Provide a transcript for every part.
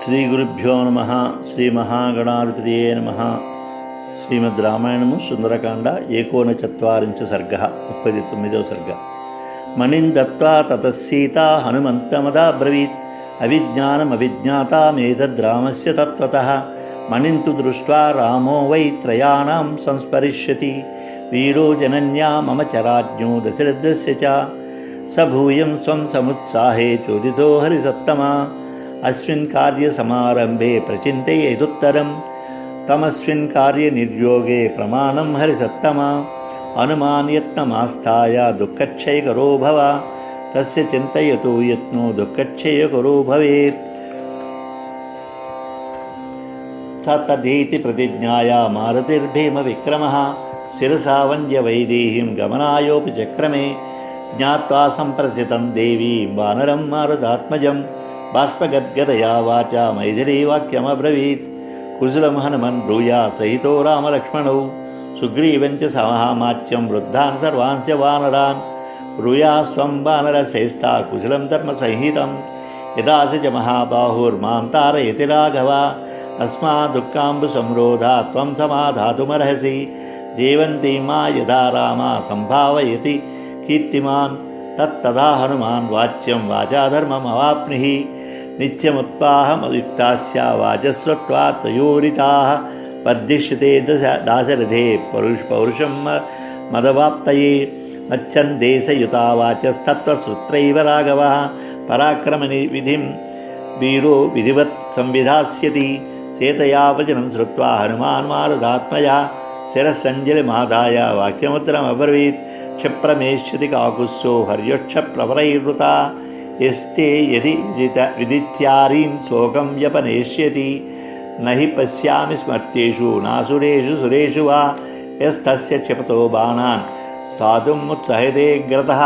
శ్రీ గురుభ్యో నమ. శ్రీ మహాగణాధిపతియే నమ. శ్రీమద్ రామాయణము సుందరకాండ 49 సర్గ 39వ సర్గ. మణిం దత్వా తతసీతా హనుమంతమదాబ్రవీత్ అవిజ్ఞానమవిజ్ఞాతామేతద్రామస్య తత్వతః మణిం తు దృష్ట్వా రామో వై త్రయాణాం సంస్పరిష్యతి వీరో జనన్యా మమ చరాజ్ఞో దశరథస్య చ స భూయం స్వం సముత్సాహే చోదితో హరిసత్తమా అస్మిన్ కార్య సమారంభే ప్రచింతయేదుత్తరం తమస్మిన్ కార్య నిర్యోగే ప్రమాణం హరిసత్తమా అనుమాన్యత్నమాస్థాయ దుఃఖక్షయకరో భవ తస్య చింతయతో యత్నో దుఃఖక్షయకరో భవేత్. స తదేతి ప్రతిజ్ఞాయ మారుతిర్భీమ విక్రమః శిరసా వంద్య వైదేహీం గమనాయోపి చక్రమే జ్ఞాత్వా సంప్రసితం దేవీం వానరం మారుతాత్మజం బాష్పగద్గదయా వాచా మైథిలీ వాక్యమబ్రవీత్. కుశలం హనుమన్ బ్రూయా సహితో రామలక్ష్మణౌ సుగ్రీవం చ సమహామాచ్యం వృద్ధాన్ సర్వాంస్య వానరాన్ బ్రూయా స్వం వానరశ్రేష్ఠా కుశలం ధర్మసంహితం యదాసి చ మహాబాహుర్మాం తారయతి రాఘవ తస్మాదుఃఖాంబు సంరోధా త్వం సమాధాతుమర్హసి జీవంతి మా యదా రామా సంభావయతి కీర్తిమాన్ తత్తదా హనుమాన్ వాచ్యం వాచాధర్మమవాప్నుః నిత్యముత్పాహమయుక్తాస్య వాచస్వత్వా త్వయోరితాః వర్ధిష్యతే దాశరథే పౌరుషం మదవాప్తయే మచ్చందేశయుతా వాచస్తత్వసూత్రైవ రాఘవः పరాక్రమణి విధిం వీరో విధివత్ సంవిధాస్యతి. సేతయా వచనం శ్రుత్వా హనుమాన్ మారుతాత్మజः శిరస్సంజలిమాదాయ వాక్యముత్తరమబ్రవీత్. క్షిప్రమేష్యతి కాకుత్సో హర్యక్షప్రవరైర్వృతా యస్తే యది విదిత్యారీన్ శోకం వ్యపనేష్యతి నహి పశ్యామి స్మర్త్యేషు నాసురేషు సురేషు వా యస్తస్య క్షిపతో బాణాన్ స్థాతుం ముత్సహతే గ్రతః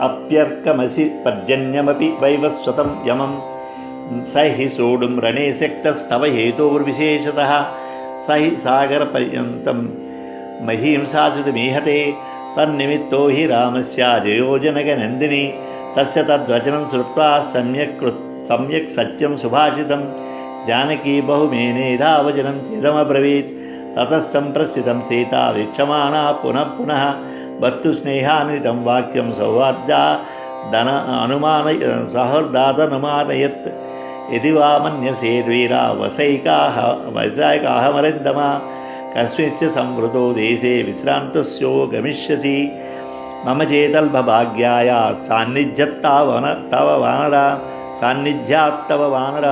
అప్యర్కమసి పర్జన్యమపి వైవస్వతం యమం స హి సోఢుం రణే శక్తస్తవ హేతోర్విశేషతః స హి సాగరపర్యంతం మహీంసాచుతమీహతే తన్నిమిత్తో హి రామస్య జయోజనకనందిని తస్య తద్వచనం శ్రుత్వా సమ్యక్ సత్యం సుభాషితం జానకీ బహుమేనేధా వచనం చేదమబ్రవీత్. తతః సంప్రస్థితం సీతా వీక్షమాణా పునః పునః భర్తు స్నేహాన్వితం వాక్యం సౌహార్దాదనుమానయత్ యది వా మన్యసే ద్వీరా వసైకాహమరిందమా కస్మిశ్చ సంవృతో దేశే విశ్రాంతస్యో గమిష్యసి మమ చేతల్భాగ్యాయ సాన్నిధ్యాత్తవ వానర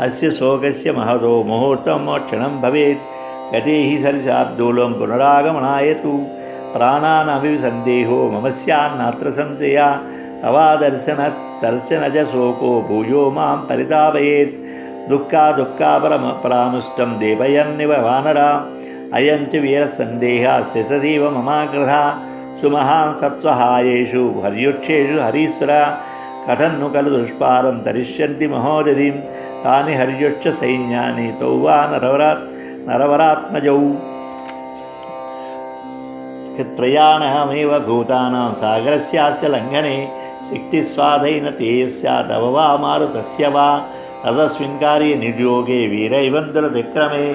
అస్య శోకస్య మహతో ముహూర్తం క్షణం భవేత్. గతే హి సరిశార్దూలం పునరాగమనాయతు ప్రాణానపి సందేహో మమ స్యాన్నాత్ర సంశయ తవా దర్శనజ శోకో భూయో మాం పరితాపయేత్. దుఃఖాపరాముష్టం దేవయన్నివ వానర అయం చ వీరసందేహస్య సదీవ మమాగ్రహ సుమహాన్ సత్సహాయేషు హర్యుక్షేషు హరీశ్వర కథన్ను ఖలు దుష్పారం తరిష్యంతి మహోదధిం తాని హర్యుక్ష సైన్యాని తౌ వా నరవరాత్మజౌ త్రయాణమేవ భూతానాం సాగరస్యాస్య లంఘనే శక్తిస్వాధైన తేయస్య తవ వా మారుతస్య వా తదస్మిన్ కార్య నిర్యోగే వీరైవందురతిక్రమే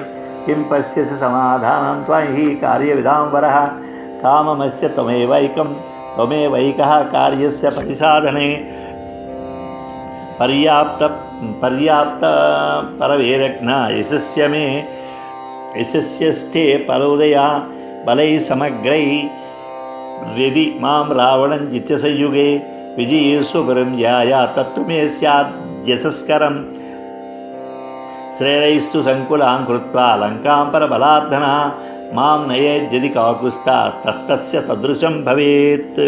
కిం పశ్యసి సమాధానం త్వయి కార్యవిధాంబరః కామమస్య త్వమేవైకः కార్యస్య ప్రతిసాధనే పర్యాప్త పరవేరజ్ఞ యశస్యస్థే పరోదయ బలై సమగ్రై యది మాం రావణం జిత్యసంయుగే విజయేశ్వరం యాయ తత్వమే స్యాద్యశస్కరం శ్రేరైస్తు సంకులాం కృత్వా లంకాం పరబలాద్ధన మాం నయేజ్జది కాకుస్థా తత్తస్య సదృశం భవేత్.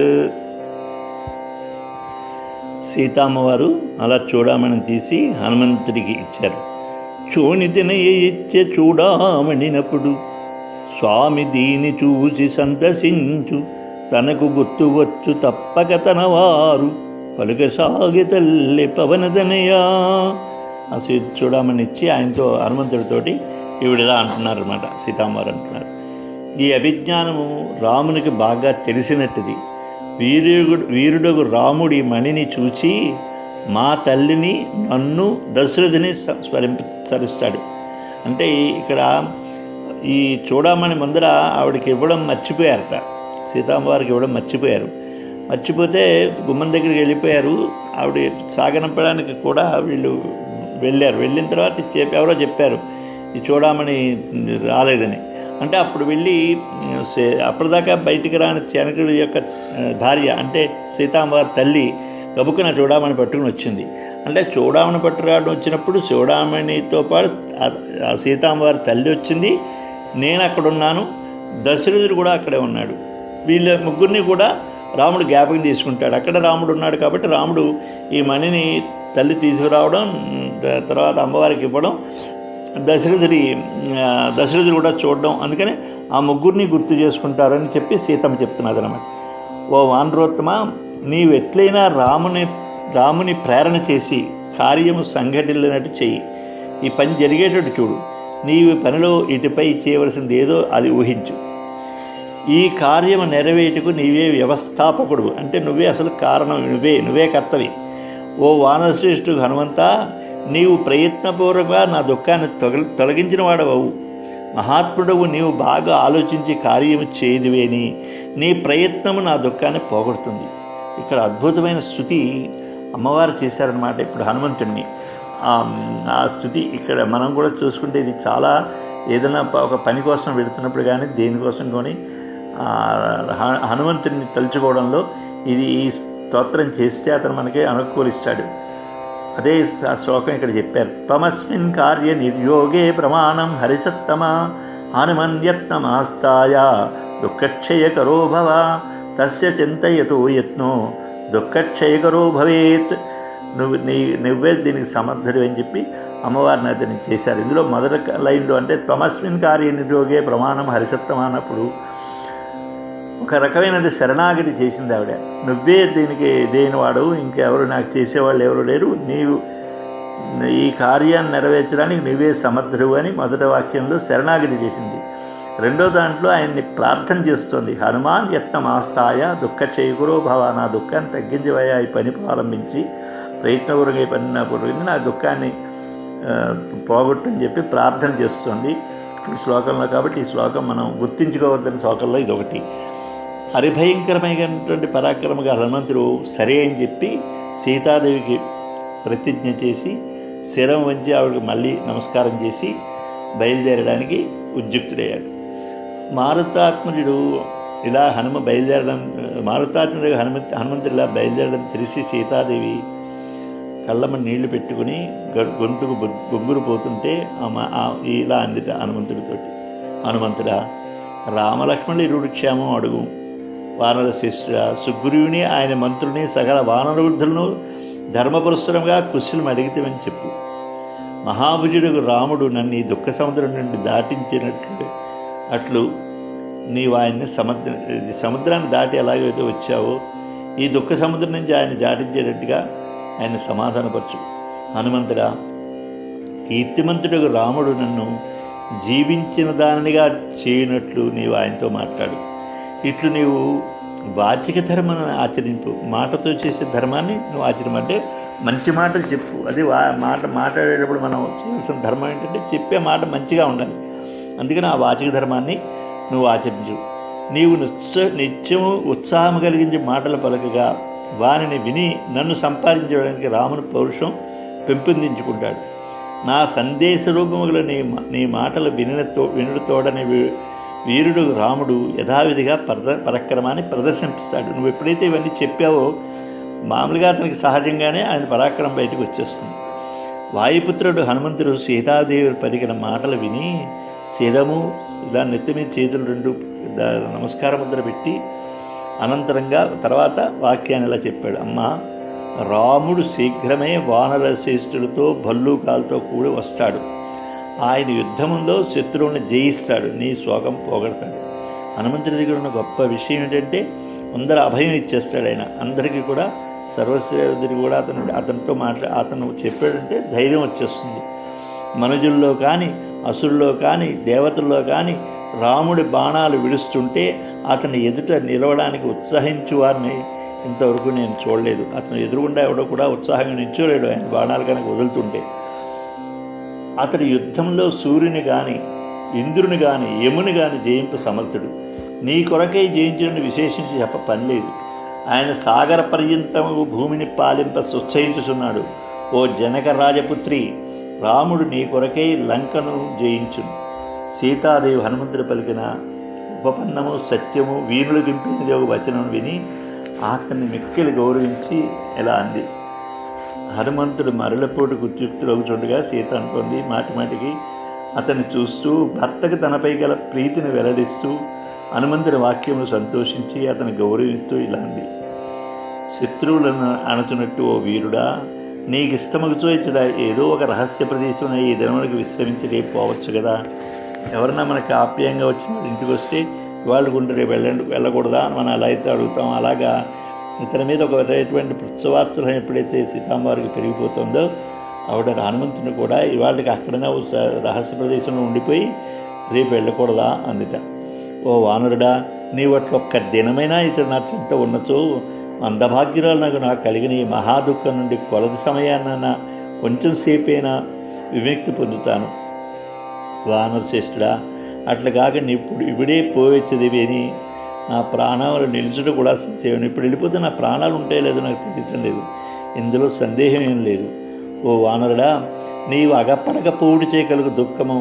సీతమ్మవారు అలా చూడమని తీసి హనుమంతుడికి ఇచ్చారు. చూణితినయ ఇచ్చే చూడామణినప్పుడు స్వామి దీని చూసి సంతసించు తనకు గుర్తువచ్చు తప్పక తనవారు పలుకసాగి తల్లి పవనదనయా. ఆ చూడమని ఇచ్చి ఆయనతో హనుమంతుడితోటి ఈవిడిలా అంటున్నారు అనమాట. సీతమ్మవారు అంటున్నారు, ఈ అభిజ్ఞానము రామునికి బాగా తెలిసినట్టుది. వీరుడగు రాముడి మణిని చూచి మా తల్లిని నన్ను దశరథుని స్మరిస్తాడు. అంటే ఇక్కడ ఈ చూడమని ముందర ఆవిడకి ఇవ్వడం మర్చిపోయారట, సీతామ్మవారికి ఇవ్వడం మర్చిపోతే గుమ్మం దగ్గరికి వెళ్ళిపోయారు. ఆవిడ సాగనంపడానికి కూడా వీళ్ళు వెళ్ళిన తర్వాత ఎవరో చెప్పారు ఈ చూడమని రాలేదని. అంటే అప్పుడు వెళ్ళి అప్పటిదాకా బయటికి రాని జనకుడి యొక్క భార్య అంటే సీతామ్మవారి తల్లి గబుక్కున చూడమని పట్టుకుని వచ్చింది. అంటే చూడమని పట్టుకురావడం వచ్చినప్పుడు చూడమనితో పాటు ఆ సీతామ్మవారి తల్లి వచ్చింది, నేను అక్కడున్నాను, దశరథుడు కూడా అక్కడే ఉన్నాడు. వీళ్ళ ముగ్గురిని కూడా రాముడు జ్ఞాపకం తీసుకుంటాడు. అక్కడ రాముడు ఉన్నాడు కాబట్టి రాముడు ఈ మణిని తల్లి తీసుకురావడం, తర్వాత అమ్మవారికి ఇవ్వడం, దశరథుడు కూడా చూడడం, అందుకని ఆ ముగ్గురిని గుర్తు చేసుకుంటారని చెప్పి సీతమ్మ చెప్తున్నది అన్నమాట. ఓ వానరోత్తమ, నీవు ఎట్లయినా రాముని ప్రేరణ చేసి కార్యము సంఘటిల్లినట్టు చెయ్యి. ఈ పని జరిగేటట్టు చూడు. నీవు పనిలో ఇటుపై చేయవలసింది ఏదో అది ఊహించు. ఈ కార్యము నెరవేటుకు నీవే వ్యవస్థాపకుడు, అంటే నువ్వే అసలు కారణం, నువ్వే కర్తవి. ఓ వానరశ్రేష్ఠుడు హనుమంత, నీవు ప్రయత్నపూర్వకంగా నా దుఃఖాన్ని తొలగించిన వాడవు. మహాత్ముడవు, నీవు బాగా ఆలోచించి కార్యము చేయదువేని నీ ప్రయత్నము నా దుఃఖాన్ని పోగొడుతుంది. ఇక్కడ అద్భుతమైన స్తుతి అమ్మవారు చేశారనమాట. ఇప్పుడు హనుమంతుడిని ఆ స్థుతి ఇక్కడ మనం కూడా చూసుకుంటే ఇది చాలా ఏదైనా ఒక పని కోసం వెళుతున్నప్పుడు కానీ దేనికోసం కానీ హనుమంతుడిని తలుచుకోవడంలో ఇది ఈ స్తోత్రం చేస్తే అతను మనకి అనుకూలిస్తాడు. అదే ఆ శ్లోకం ఇక్కడ చెప్పారు. త్వమస్మిన్ కార్య నిర్యోగే ప్రమాణం హరిసత్తమ హనుమన్యత్నమాస్తాయ దుఃఖక్షయకరో భవ తస్య చింతయతో యత్నో దుఃఖక్షయకరో భవేత్. నువ్వే దీనికి సమర్థుడు అని చెప్పి అమ్మవారిని అతన్ని చేశారు. ఇందులో మొదటి లైన్లో అంటే త్వమస్మిన్ కార్య నిర్యోగే ప్రమాణం హరిసత్తమ అన్నప్పుడు ఒక రకమైన శరణాగతి చేసింది ఆవిడ. నువ్వే దీనికి దేనివాడు, ఇంకెవరు నాకు చేసేవాళ్ళు ఎవరు లేరు, నీవు ఈ కార్యాన్ని నెరవేర్చడానికి నువ్వే సమర్థుడు అని మొదటి వాక్యంలో శరణాగతి చేసింది. రెండో దాంట్లో ఆయన్ని ప్రార్థన చేస్తుంది. హనుమాన్ యత్నమాస్తాయ దుఃఖక్షయకరో భవ, నా దుఃఖాన్ని తగ్గించవయ్యా, ఈ పని ప్రారంభించి ప్రయత్నపూర్వకంగా ఈ పని పూర్వకంగా నా దుఃఖాన్ని పోగొట్టని చెప్పి ప్రార్థన చేస్తుంది ఈ శ్లోకంలో. కాబట్టి ఈ శ్లోకం మనం గుర్తించుకోవద్దని శ్లోకంలో ఇదొకటి. హరిభయంకరమైనటువంటి పరాక్రమగా హనుమంతుడు సరే అని చెప్పి సీతాదేవికి ప్రతిజ్ఞ చేసి శిరం వంచి ఆవిడకి మళ్ళీ నమస్కారం చేసి బయలుదేరడానికి ఉద్యుక్తుడయ్యాడు. మారుతాత్మజుడు ఇలా మారుతాత్ముడిగా హనుమంతుడు ఇలా బయలుదేరడం తెలిసి సీతాదేవి కళ్ళమ్మ నీళ్లు పెట్టుకుని గొంతుకు బొగ్గురు పోతుంటే ఇలా అందిట హనుమంతుడితోటి. హనుమంతుడా, రామలక్ష్మణులు ఇరువురు క్షేమం అడుగు. వానర శిష్యుడ, సుగ్రీవుని ఆయన మంత్రుని సకల వానరవృద్ధులను ధర్మపురస్సరంగా కుశలం అడిగితేమని చెప్పు. మహాభుజుడు రాముడు నన్ను ఈ దుఃఖ సముద్రం నుండి అట్లు నీవు ఆయన్ని సముద్రాన్ని దాటి ఎలాగైతే వచ్చావో ఈ దుఃఖ సముద్రం నుంచి ఆయన దాటించేటట్టుగా ఆయన సమాధానపరచు. హనుమంతుడా, కీర్తిమంతుడు రాముడు నన్ను జీవించిన దానిగా చేయనట్లు నీవు ఆయనతో మాట్లాడు. ఇట్లు నీవు వాచిక ధర్మాన్ని ఆచరింపు. మాటతో చేసే ధర్మాన్ని నువ్వు ఆచరింపంటే మంచి మాటలు చెప్పు. అది మాట్లాడేటప్పుడు మనం చేయాల్సిన ధర్మం ఏంటంటే చెప్పే మాట మంచిగా ఉండాలి. అందుకని ఆ వాచిక ధర్మాన్ని నువ్వు ఆచరించు. నీవు నిత్యము ఉత్సాహం కలిగించే మాటలు పలకగా వానిని విని నన్ను సంపాదించడానికి రాముని పౌరుషం పెంపొందించుకుంటాడు. నా సందేశ రూపముల నీ మాటలు వినుడుతోడని వీరుడు రాముడు యథావిధిగా పరాక్రమాన్ని ప్రదర్శిస్తాడు. నువ్వు ఎప్పుడైతే ఇవన్నీ చెప్పావో మామూలుగా అతనికి సహజంగానే ఆయన పరాక్రమం బయటకు వచ్చేస్తుంది. వాయుపుత్రుడు హనుమంతుడు సీతాదేవి పలికిన మాటలు విని శిరము ఇలా నెత్తి మీద చేతులు రెండు నమస్కార ముద్ర పెట్టి అనంతరంగా తర్వాత వాక్యాన్ని ఇలా చెప్పాడు. అమ్మా, రాముడు శీఘ్రమే వానర శ్రేష్ఠులతో భల్లూకాలతో కూడి వస్తాడు. ఆయన యుద్ధంలో శత్రువుని జయిస్తాడు, నీ శోకం పోగొడతాడు. హనుమంతుడి దగ్గర ఉన్న గొప్ప విషయం ఏంటంటే అందరూ అభయం ఇచ్చేస్తాడు. ఆయన అందరికీ కూడా సర్వసేవకుడికి కూడా అతనితో అతను చెప్పాడంటే ధైర్యం వచ్చేస్తుంది. మనుజుల్లో కానీ, అసురుల్లో కానీ, దేవతల్లో కానీ, రాముడి బాణాలు విడుస్తుంటే అతని ఎదుట నిలవడానికి ఉత్సాహించు వారిని ఇంతవరకు నేను చూడలేదు. అతను ఎదురుగుండా ఎవడో కూడా ఉత్సాహంగా నిల్చోలేడు ఆయన బాణాలు కనుక వదులుతుంటే. అతడు యుద్ధంలో సూర్యుని కానీ ఇంద్రుని కానీ యముని కానీ జయింప సమర్థుడు. నీ కొరకై జయించిన విశేషించి చెప్ప పనిలేదు. ఆయన సాగర పర్యంతము భూమిని పాలింప సుచ్చయించుచున్నాడు. ఓ జనక రాజపుత్రి, రాముడు నీ కొరకై లంకను జయించును. సీతాదేవి హనుమంతుడు పలికిన ఉపపన్నము సత్యము వీరులు గింపినది ఒక వచనం విని అతన్ని మిక్కిలి గౌరవించి ఇలా అంది. హనుమంతుడు మరలపోటు గుర్తుక్తులకు చూడగా సీత అంటోంది మాటిమాటికి అతన్ని చూస్తూ భర్తకు తనపై గల ప్రీతిని వెల్లడిస్తూ హనుమంతుడి వాక్యమును సంతోషించి అతను గౌరవిస్తూ ఇలా అంది. శత్రువులను అణచున్నట్టు ఓ వీరుడా, నీకు ఇష్టమగుచో ఇచ్చడా ఏదో ఒక రహస్య ప్రదేశం ఈ దినములకు విశ్రమించి రేపు పోవచ్చు కదా. ఎవరన్నా మనకి ఆప్యాయంగా వచ్చిన ఇంటికి వస్తే వాళ్ళు గుండె రేపు వెళ్ళకూడదా అని మనం అలా అయితే అడుగుతాం. అలాగా ఇతని మీద ఒక రకమైనటువంటి పుత్సవాత్సలం ఎప్పుడైతే సీతాంబారికి పెరిగిపోతుందో ఆవిడ హనుమంతుని కూడా ఇవాళకి అక్కడనే రహస్య ప్రదేశంలో ఉండిపోయి రేపు వెళ్ళకూడదా అందుట. ఓ వానరుడా, నీవు అట్లా ఒక్క దినమైనా ఇతడు నా చింత ఉన్నచో మందభాగ్యురాలు నాకు కలిగిన ఈ మహాదుఃఖం నుండి కొలది సమయాన్న కొంచెం సేపైనా విముక్తి పొందుతాను. వానరశ్రేష్ఠుడా, అట్లా కాక ఇప్పుడే పోవచ్చేదివి అని నా ప్రాణాలు నిలుచుడు కూడా సేవను. ఇప్పుడు వెళ్ళిపోతే నా ప్రాణాలు ఉంటాయో లేదో నాకు తెలియటం లేదు. ఇందులో సందేహం ఏం లేదు. ఓ వానరుడా, నీవు అగపడకపోవుడు చేయగలుగు దుఃఖము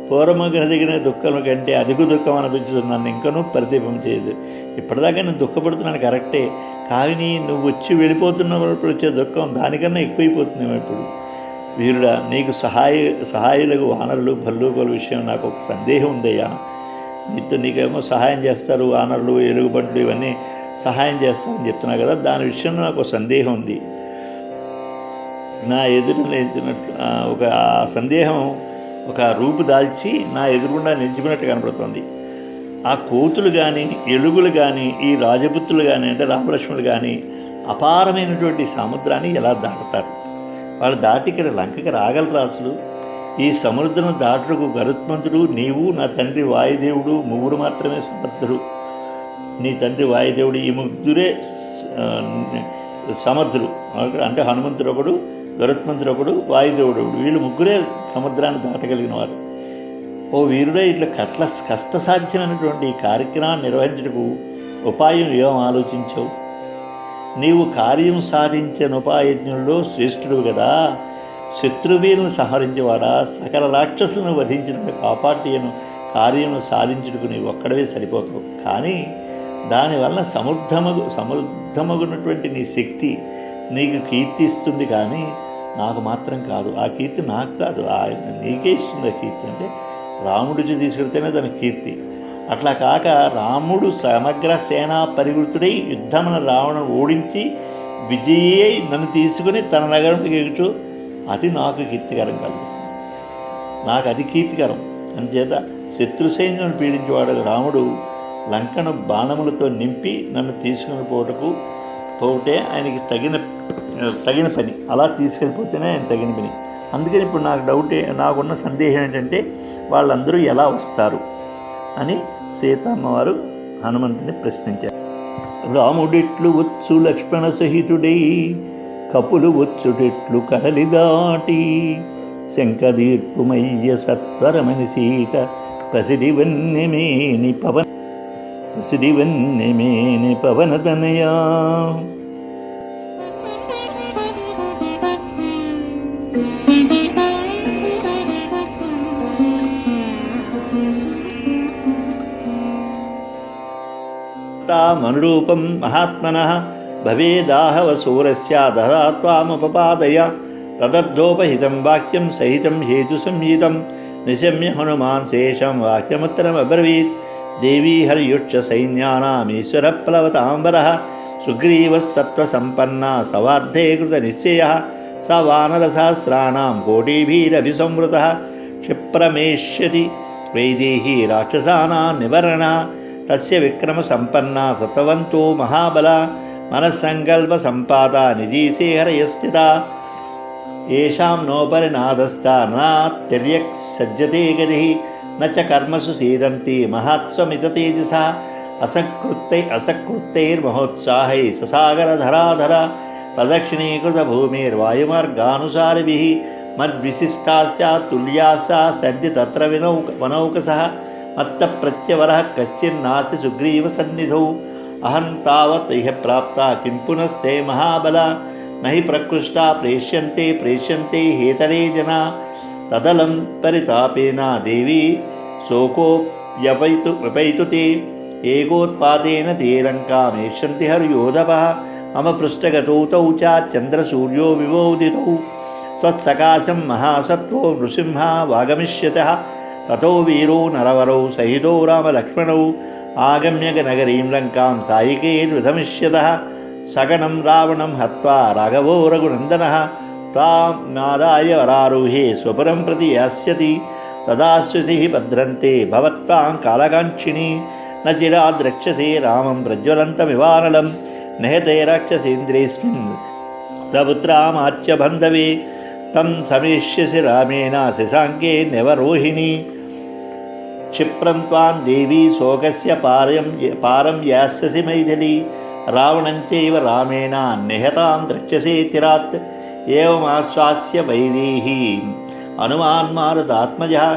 పూర్వమగదిగిన దుఃఖం కంటే అధిక దుఃఖం అనిపించుతున్నాను. ఇంకనూ పరిదీపం చేయదు. ఇప్పటిదాకా నేను దుఃఖపడుతున్నాను కరెక్టే, కానీ నువ్వు వచ్చి వెళ్ళిపోతున్నప్పుడు వచ్చే దుఃఖం దానికన్నా ఎక్కువైపోతుందేమో ఇప్పుడు. వీరుడా, నీకు సహాయులకు వానరులు భల్లూకుల విషయం నాకు ఒక సందేహం ఉందయ్యా. నీకేమో సహాయం చేస్తారు, వానరులు ఎలుగుబంట్లు ఇవన్నీ సహాయం చేస్తారని చెప్తున్నా కదా, దాని విషయంలో నాకు ఒక సందేహం ఉంది. నా ఎదురు నిలిచినట్లు ఒక సందేహం ఒక రూపు దాల్చి నా ఎదురుగుండా నిలిచిపోయినట్టు కనపడుతుంది. ఆ కోతులు కానీ ఎలుగులు కానీ ఈ రాజపుత్రులు కానీ అంటే రామలక్ష్మణులు కానీ అపారమైనటువంటి సముద్రాన్ని ఎలా దాటుతారు? వాళ్ళు దాటి ఇక్కడ లంకకి రాగలరు అసలు? ఈ సముద్రం దాటుకు గరుత్మంతుడు, నీవు, నా తండ్రి వాయుదేవుడు ముగ్గురు మాత్రమే సమర్థుడు. నీ తండ్రి వాయుదేవుడు ఈ ముగ్గురే సమర్థులు. అంటే హనుమంతుడు ఒకడు, గరుత్మంతుడు ఒకడు, వాయుదేవుడు. వీళ్ళు ముగ్గురే సముద్రాన్ని దాటగలిగిన వారు. ఓ వీరుడే, ఇట్లా కష్టసాధ్యమైనటువంటి ఈ కార్యక్రమాన్ని నిర్వహించటకు ఉపాయం ఏం ఆలోచించావు? నీవు కార్యం సాధించిన ఉపాయజ్ఞుల్లో శ్రేష్ఠుడు కదా. శత్రువీరులను సంహరించేవాడా, సకల రాక్షసులను వధించిన కాపాట్యను కార్యము సాధించుటకు నీవు ఒక్కడవే సరిపోతావు. కానీ దానివల్ల సమృద్ధమగునటువంటి నీ శక్తి నీకు కీర్తి ఇస్తుంది, కానీ నాకు మాత్రం కాదు. ఆ కీర్తి నాకు కాదు, నీకే ఇస్తుంది ఆ కీర్తి. అంటే రాముడికి తీసుకెడితేనే దాని కీర్తి. అట్లా కాక రాముడు సమగ్ర సేనా పరివృతుడై యుద్ధమున రావణను ఓడించి విజయీ అయి నన్ను తీసుకుని తన నగరంకి ఎగుచు, అది నాకు కీర్తికరం కాదు. నాకు అది కీర్తికరం. అందుచేత శత్రు సైన్యం పీడించేవాడు రాముడు లంకను బాణములతో నింపి నన్ను తీసుకుని పోతే ఆయనకి తగిన పని. అలా తీసుకెళ్ళిపోతేనే ఆయన తగిన పని. అందుకని ఇప్పుడు నాకున్న సందేహం ఏంటంటే వాళ్ళందరూ ఎలా వస్తారు అని సీతమ్మవారు హనుమంతుని ప్రశ్నించారు. రాముడిట్లు వచ్చు లక్ష్మణ సహితుడై, కపులు వచ్చుటెట్లు కడలి దాటి, శంఖదీర్పుమయ్య సత్వరమని సీత పసిడివన్నెమేని పవనతనయా. మనురూపం మహాత్మనః భవేదాహవసూరస్య దదాత్వాముపపాదయ. తదర్థోపహితం వాక్యం సహితం హేతు సంహితం నిశమ్య హనుమాన్ శేషం వాక్యముత్తరమబ్రవీత్. దేవీ హర్యుక్ష సైన్యానామీశ్వర ప్లవతాంబరః సుగ్రీవः సత్వసంపన్నా సవార్ధే కృత నిశ్చయः. స వానరసహస్రాణాం కోటిభిరభిసంవృతः క్షిప్రమేష్యతి వైదేహీ రాక్షసానాం నివర్ణ. తస్య విక్రమ సంపన్నా సత్వవంతో మహాబల మనస్సంకల్ప సంపాద నిధీసేహరయ స్థిత. येषां नोपरिनादस्ता न तिर्यक् सज्जते गतिः न च कर्मसु सीदन्ति महात्स्वमिततेजसा असकृत्यैर्महोत्साहैः ससागरधराधर प्रदक्षिणीकृतभूमिर्वायुमार्गानुसारिभिः मद्विशिष्टाश्चातुल्यासा सन्ति तत्र वनौकसः मत्तप्रत्यवरः कश्चिन्नास्ति सुग्रीवसन्निधौ अहं तावत् इह प्राप्ता किं पुनस्ते महाबला न हि प्रकृष्टा प्रेष्यन्ते हेतरे जना तदलं परितापेन देवी शोकोऽप्यपैतु ते एकोत्पातेन ते लङ्कामेष्यन्ति हर्योधवः मम पृष्ठगतौ तौ च चन्द्रसूर्यो विवोदितौ त्वत्सकाशं महासत्त्वो नृसिंहा वागमिष्यतः ततो वीरो नरवरौ सहितो रामलक्ष्मणौ आगम्य नगरीं लङ्कां सायिकैर्विधमिष्यतः सगणं रावणं हत्वा राघवो रघुनन्दनः तां नादाय वरारोहे स्वपुरं प्रति यास्यति तदाश्वसि भद्रन्ते भवत्वां कालकाङ्क्षिणी न चिराद्रक्षसे रामं प्रज्वलन्तमिवानलं निहते राक्षसेन्द्रेऽस्मिन् सपुत्रामाच्य बन्धवे तं समेष्यसि रामेण शशाङ्के न्यवरोहिणी क्षिप्रं त्वां देवी शोकस्य पारं यास्यसि मैथिली रावणञ्चैव रामेण निहतां द्रक्ष्यसे चिरात् एवमाश्वास्य वैदेही हनुमान्मारुतात्मजः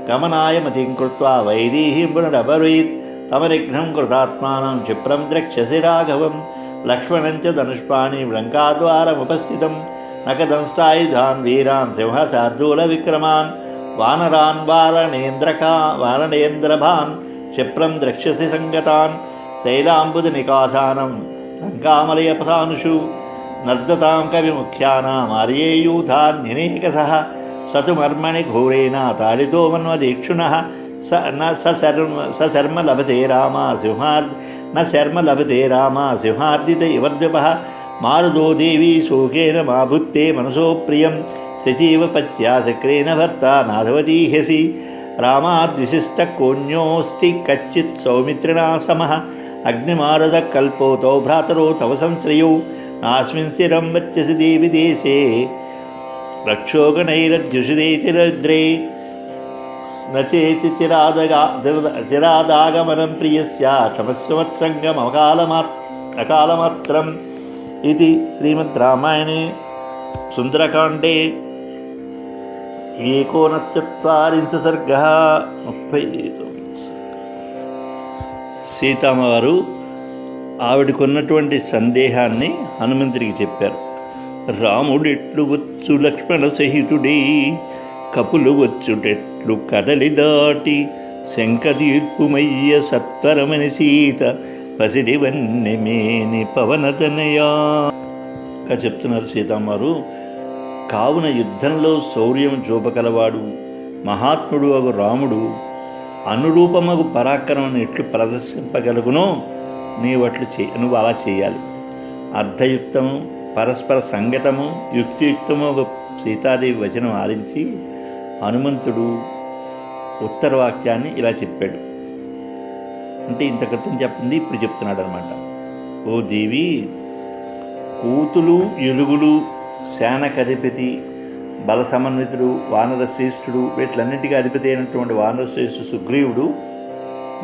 गमनाय मतिं कृत्वा वैदेहीं पुनरपरीत् तमनिघ्नं कृतात्मानं क्षिप्रं द्रक्ष्यसि राघवं लक्ष्मणं च धनुष्पाणि लङ्काद्वारमुपस्थितं नखदंष्टायुधान् वीरान् सिंहशार्दूलविक्रमान् वानरान् वारणेन्द्रभान् क्षिप्रं द्रक्ष्यसि सङ्गतान् शैलाम्बुदनिकासानं लङ्कामलयपथानुषु नर्दतां कविमुख्यानाम् आर्येयूथान्यनेकसः स तु मर्मणि घोरेण ताडितो मन्वदीक्षुणः स शर्म लभते रामा सिंहार्दित इवद्वपः मारुतो देवी शोकेन मा भुत्ते मनसो प्रियं सचीव पत्या शक्रेण भर्ता नाधवती ह्यसि रामाद्विशिष्टकोऽन्योऽस्ति कच्चित् सौमित्रिणा समः अग्निमारुतकल्पो तौ भ्रातरो तव संश्रयौ नास्मिन् स्थिरं वच्यसि देवि देशे रक्षोगणैरद्युषितेतिरद्रे न चेति चिरादागमनं प्रियस्य क्षमस्वमत्सङ्गमकालमात्रम् इति श्रीमद्रामायणे सुन्दरकाण्डे 39 सर्गः 35 సీతమ్మవారు ఆవిడకున్నటువంటి సందేహాన్ని హనుమంతుడికి చెప్పారు. రాముడెట్లు వచ్చు లక్ష్మణ సహితుడే, కపులు వచ్చుటెట్లు కడలి దాటి, శంక తీర్పుమయ్య సత్వరమని సీత పసిడి వన్నెమేని పవనతనయా చెప్తున్నారు సీతమ్మవారు. కావున యుద్ధంలో శౌర్యం చూపగలవాడు మహాత్ముడు అగు రాముడు అనురూపమగు పరాక్రమం ఎట్లు ప్రదర్శింపగలుగునో నువ్వు అలా చేయాలి. అర్థయుక్తము పరస్పర సంగతము యుక్తియుక్తము ఒక సీతాదేవి వచనం ఆలించి హనుమంతుడు ఉత్తర వాక్యాన్ని ఇలా చెప్పాడు. అంటే ఇంత క్రితం చెప్పింది ఇప్పుడు చెప్తున్నాడు అనమాట. ఓ దేవి, కూతులు ఎలుగులు సేనకధిపతి బల సమన్వితుడు వానర శ్రేష్ఠుడు వీటిలన్నింటికీ అధిపతి అయినటువంటి వానర శ్రేష్ఠుడు సుగ్రీవుడు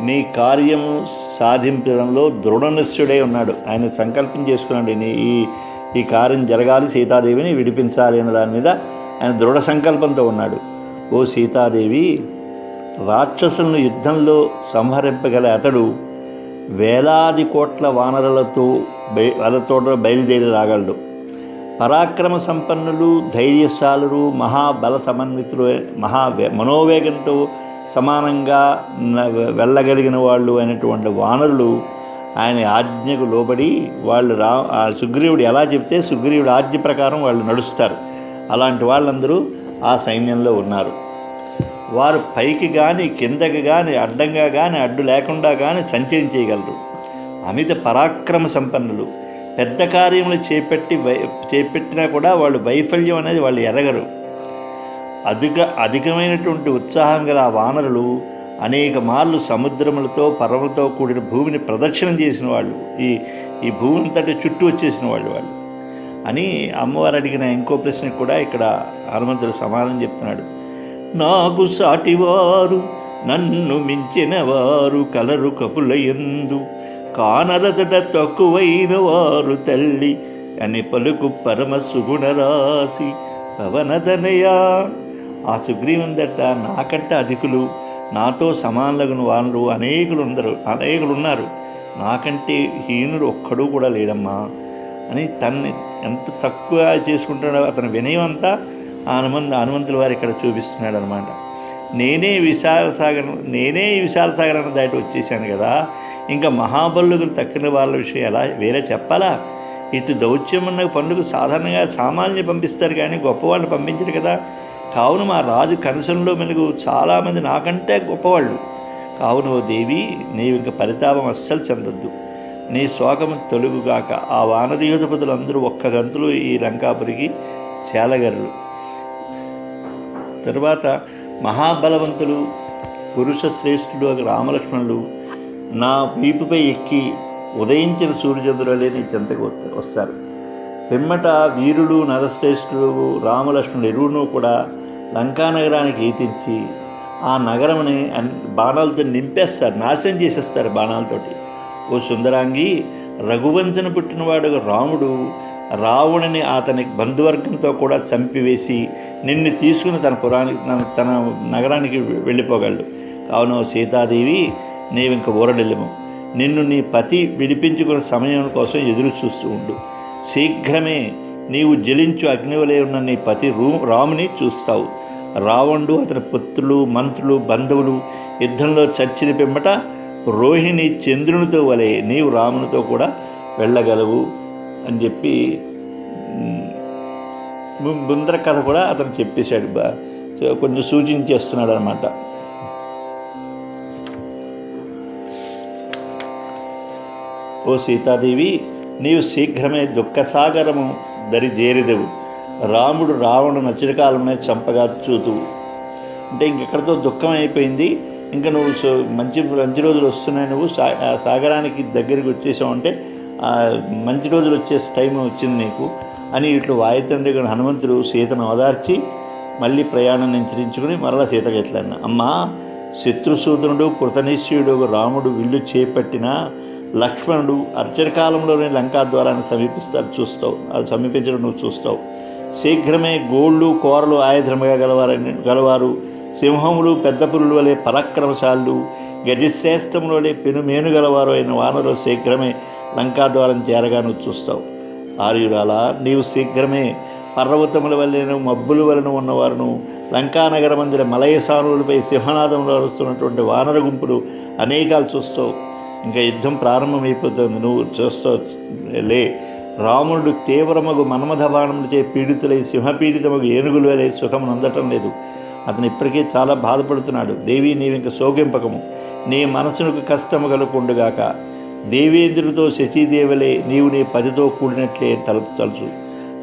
నీ కార్యము సాధించడంలో దృఢనిశ్చుడై ఉన్నాడు. ఆయన సంకల్పం చేసుకున్నాడు, ఈ కార్యం జరగాలి, సీతాదేవిని విడిపించాలి అన్న దాని మీద ఆయన దృఢ సంకల్పంతో ఉన్నాడు. ఓ సీతాదేవి, రాక్షసులను యుద్ధంలో సంహరింపగల అతడు వేలాది కోట్ల వానరులతో బయలుదేరి రాగలడు. పరాక్రమ సంపన్నులు, ధైర్యశాలురు, మహాబల సమన్వితులు, మనోవేగంతో సమానంగా వెళ్ళగలిగిన వాళ్ళు అయినటువంటి వానరులు ఆయన ఆజ్ఞకు లోబడి వాళ్ళు సుగ్రీవుడు ఎలా చెప్తే సుగ్రీవుడు ఆజ్ఞ ప్రకారం వాళ్ళు నడుస్తారు. అలాంటి వాళ్ళందరూ ఆ సైన్యంలో ఉన్నారు. వారు పైకి కానీ కిందకి కానీ అడ్డంగా కానీ అడ్డు లేకుండా కానీ సంచరించేయగలరు. అమిత పరాక్రమ సంపన్నులు. పెద్ద కార్యములు చేపట్టినా కూడా వాళ్ళు వైఫల్యం అనేది వాళ్ళు ఎరగరు. అధికమైనటువంటి ఉత్సాహం గల ఆ వానరులు అనేక మార్లు సముద్రములతో పర్వములతో కూడిన భూమిని ప్రదక్షిణం చేసిన వాళ్ళు, ఈ భూమిని తట్టు చుట్టూ వచ్చేసిన వాళ్ళు. అని అమ్మవారు అడిగిన ఇంకో ప్రశ్నకు కూడా ఇక్కడ హనుమంతుడు సమాధానం చెప్తున్నాడు. నాకు సాటివారు నన్ను మించిన వారు కలరు కపులయందు, కానరచట తక్కువైన వారు తల్లి అని పలుకు పరమ సుగుణరాశి పవనదనయా. ఆ సుగ్రీవందట నాకంటే అధికులు, నాతో సమానులగును వానరు అనేకులున్నారు, నాకంటే హీనుడు ఒక్కడూ కూడా లేడమ్మా అని తన్ని ఎంత తక్కువ చేసుకుంటాడో అతని వినయం అంతా హనుమంతుల వారు ఇక్కడ చూపిస్తున్నాడు అనమాట. నేనే ఈ విశాల సాగరాన్ని దాటి వచ్చేసాను కదా, ఇంకా మహాబలులకు తక్కిన వాళ్ళ విషయం ఎలా వేరే చెప్పాలా? ఇటు దౌత్యం ఉన్న పనులకు సాధారణంగా సామాన్యులు పంపిస్తారు కానీ గొప్పవాళ్ళని పంపించరు కదా. కావున మా రాజు కనసంలో మెలుగు చాలామంది నాకంటే గొప్పవాళ్ళు. కావున ఓ దేవి, నీవు ఇంక పరితాపం అస్సలు చెందొద్దు, నీ శోకము తొలుగుగాక. ఆ వానరయోధపతులందరూ ఒక్క గంతులు ఈ లంకాపురికి చేలగర్రు. తరువాత మహాబలవంతులు పురుష శ్రేష్ఠులు రామలక్ష్మణులు నా వీపుపై ఎక్కి ఉదయించిన సూర్యచంద్రులే నీ చెంతకు వస్తారు. పిమ్మట వీరుడు నరశ్రేష్ఠుడు రామలక్ష్మణులు ఇరువును కూడా లంకానగరానికి ఈతించి ఆ నగరంని బాణాలతో నింపేస్తారు, నాశనం చేసేస్తారు బాణాలతోటి. ఓ సుందరాంగి, రఘువంశను పుట్టినవాడు రాముడు రావణుని అతని బంధువర్గంతో కూడా చంపివేసి నిన్ను తీసుకుని తన నగరానికి వెళ్ళిపోగలడు. కావున సీతాదేవి, నీవింక ఊరడెళ్ళము. నిన్ను నీ పతి విడిపించుకున్న సమయం కోసం ఎదురు చూస్తూ ఉండు. శీఘ్రమే నీవు జలించు అగ్నివలే ఉన్న నీ పతి రాముని చూస్తావు. రావణుడు, అతని పుత్రులు, మంత్రులు, బంధువులు యుద్ధంలో చచ్చిన పిమ్మట రోహిణి చంద్రునితో వలె నీవు రామునితో కూడా వెళ్ళగలవు అని చెప్పి ముందర కథ కూడా అతను చెప్పేశాడు, కొంచెం సూచించేస్తున్నాడు అనమాట. ఓ సీతాదేవి, నీవు శీఘ్రమే దుఃఖసాగరము దరిజేరిదవు. రాముడు రావణుడు నచ్చిన కాలంలో చంపగా చూతువు. అంటే ఇంకెక్కడితో దుఃఖం అయిపోయింది, ఇంకా నువ్వు మంచి రోజులు వస్తున్నాయి, నువ్వు సాగరానికి దగ్గరికి వచ్చేసావు అంటే మంచి రోజులు వచ్చే టైం వచ్చింది నీకు అని ఇట్లు వాయుతండ్రి హనుమంతుడు సీతను ఓదార్చి మళ్ళీ ప్రయాణం నిశ్చయించుకుని మరలా సీతకు ఎట్లన్నా, అమ్మా, శత్రుసూదనుడు కృతనిశ్చయుడు రాముడు విల్లు చేపట్టిన లక్ష్మణుడు అర్చనకాలంలోనే లంకా ద్వారాన్ని సమీపించడం నువ్వు చూస్తావు. శీఘ్రమే గోళ్ళు కోరలు ఆయుధముగా గలవారు, సింహములు పెద్ద పురుల వలె పరాక్రమశాలు, గజశ్రేష్టముల వలె పెనుమేను గలవారు అయిన వానరు శీఘ్రమే లంకా ద్వారం చేరగా నువ్వు చూస్తావు. ఆర్యురాలా, నీవు శీఘ్రమే పర్వతముల వలెను మబ్బుల వలన ఉన్నవారును లంకానగర మందిర మలయసానులపై సింహనాదములు అరుస్తున్నటువంటి వానర గుంపులు అనేకాలు చూస్తావు. ఇంకా యుద్ధం ప్రారంభమైపోతుంది, నువ్వు చూస్తావు. లే, రాముడు తీవ్రమగు మన్మథ బాణములచే పీడితులై సింహపీడితమగు ఏనుగులు వలె సుఖమును అందటం లేదు. అతను ఇప్పటికే చాలా బాధపడుతున్నాడు. దేవి, నీవింక శోకింపకము, నీ మనసునకు కష్టము కలుపుకుండుగాక. దేవేంద్రుడితో శచీదేవలే నీవు నీ పతితో కూడినట్లే తలుచు.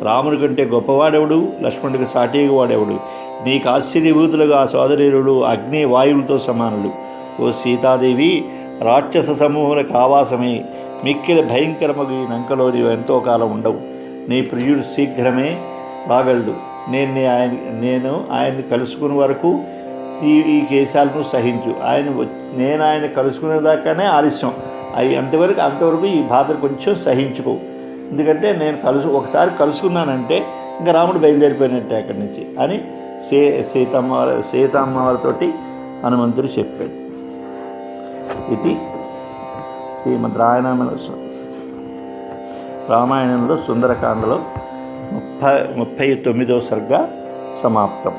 రాముడి కంటే గొప్పవాడెవడు, లక్ష్మణుడికి సాటిగా వాడెవడు? నీకు ఆశ్చర్యభూతులుగా ఆ సోదరులు అగ్ని వాయువులతో సమానులు. ఓ సీతాదేవి, రాక్షస సమూహములకు ఆవాసమే మిక్కిలి భయంకరమగు ఈ లంకలో నీవు ఎంతో కాలం ఉండవు. నీ ప్రియుడు శీఘ్రమే రాగలడు. నేను ఆయన్ని కలుసుకునే వరకు ఈ కేశాలను సహించు. నేను ఆయన కలుసుకునేదాకానే ఆలస్యం అంతవరకు ఈ బాధను కొంచెం సహించుకో. ఎందుకంటే నేను ఒకసారి కలుసుకున్నానంటే ఇంకా రాముడు బయలుదేరిపోయినట్టే అక్కడి నుంచి అని సీతమ్మవారితోటి హనుమంతుడు చెప్పాడు. ఇది శ్రీమద్ రామాయణంలో సుందరకాండలో 39వ సర్గ సమాప్తం.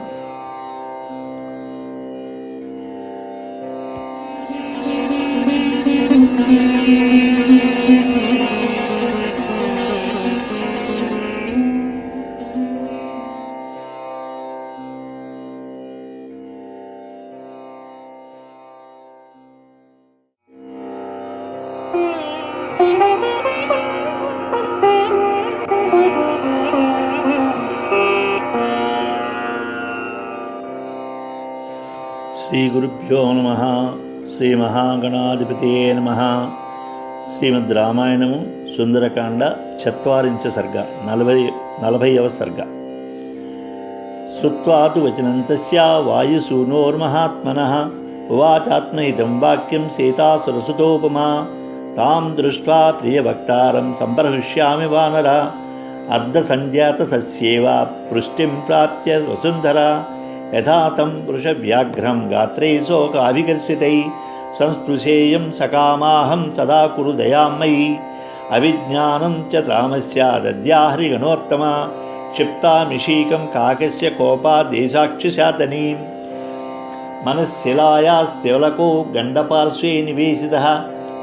శ్రీ గురుభ్యో నమః. శ్రీ మహాగణాధిపతయే నమః. శ్రీమద్ రామాయణము సుందరకాండ 40వ సర్గ 40 40వ సర్గ. శ్రుత్వా తు వచనం తస్యా వాయుసూనోర్మహాత్మనః ఉవాచాత్మహితం వాక్యం సీతాసురసుతోపమా తాం దృష్ట్వా ప్రియవక్తారం సంప్రహృష్యామి వానర అర్ధసంజాతసస్యేవ పృష్టిం ప్రాప్య వసుంధర యథా తం వృషవ్యాఘ్రం గాత్రైः శోకాభికర్షితైः సంస్పృశేయం సకామాహం సదా కురు దయామయీ అవిజ్ఞానం చ రామస్య దద్యాహ్రిగణోత్తమ క్షిప్తామిషీకం కాకస్య కోపాదేశాక్షిశాతనీం మనశ్శిలాయాస్తివలకో గండపార్శ్వే నివేశితః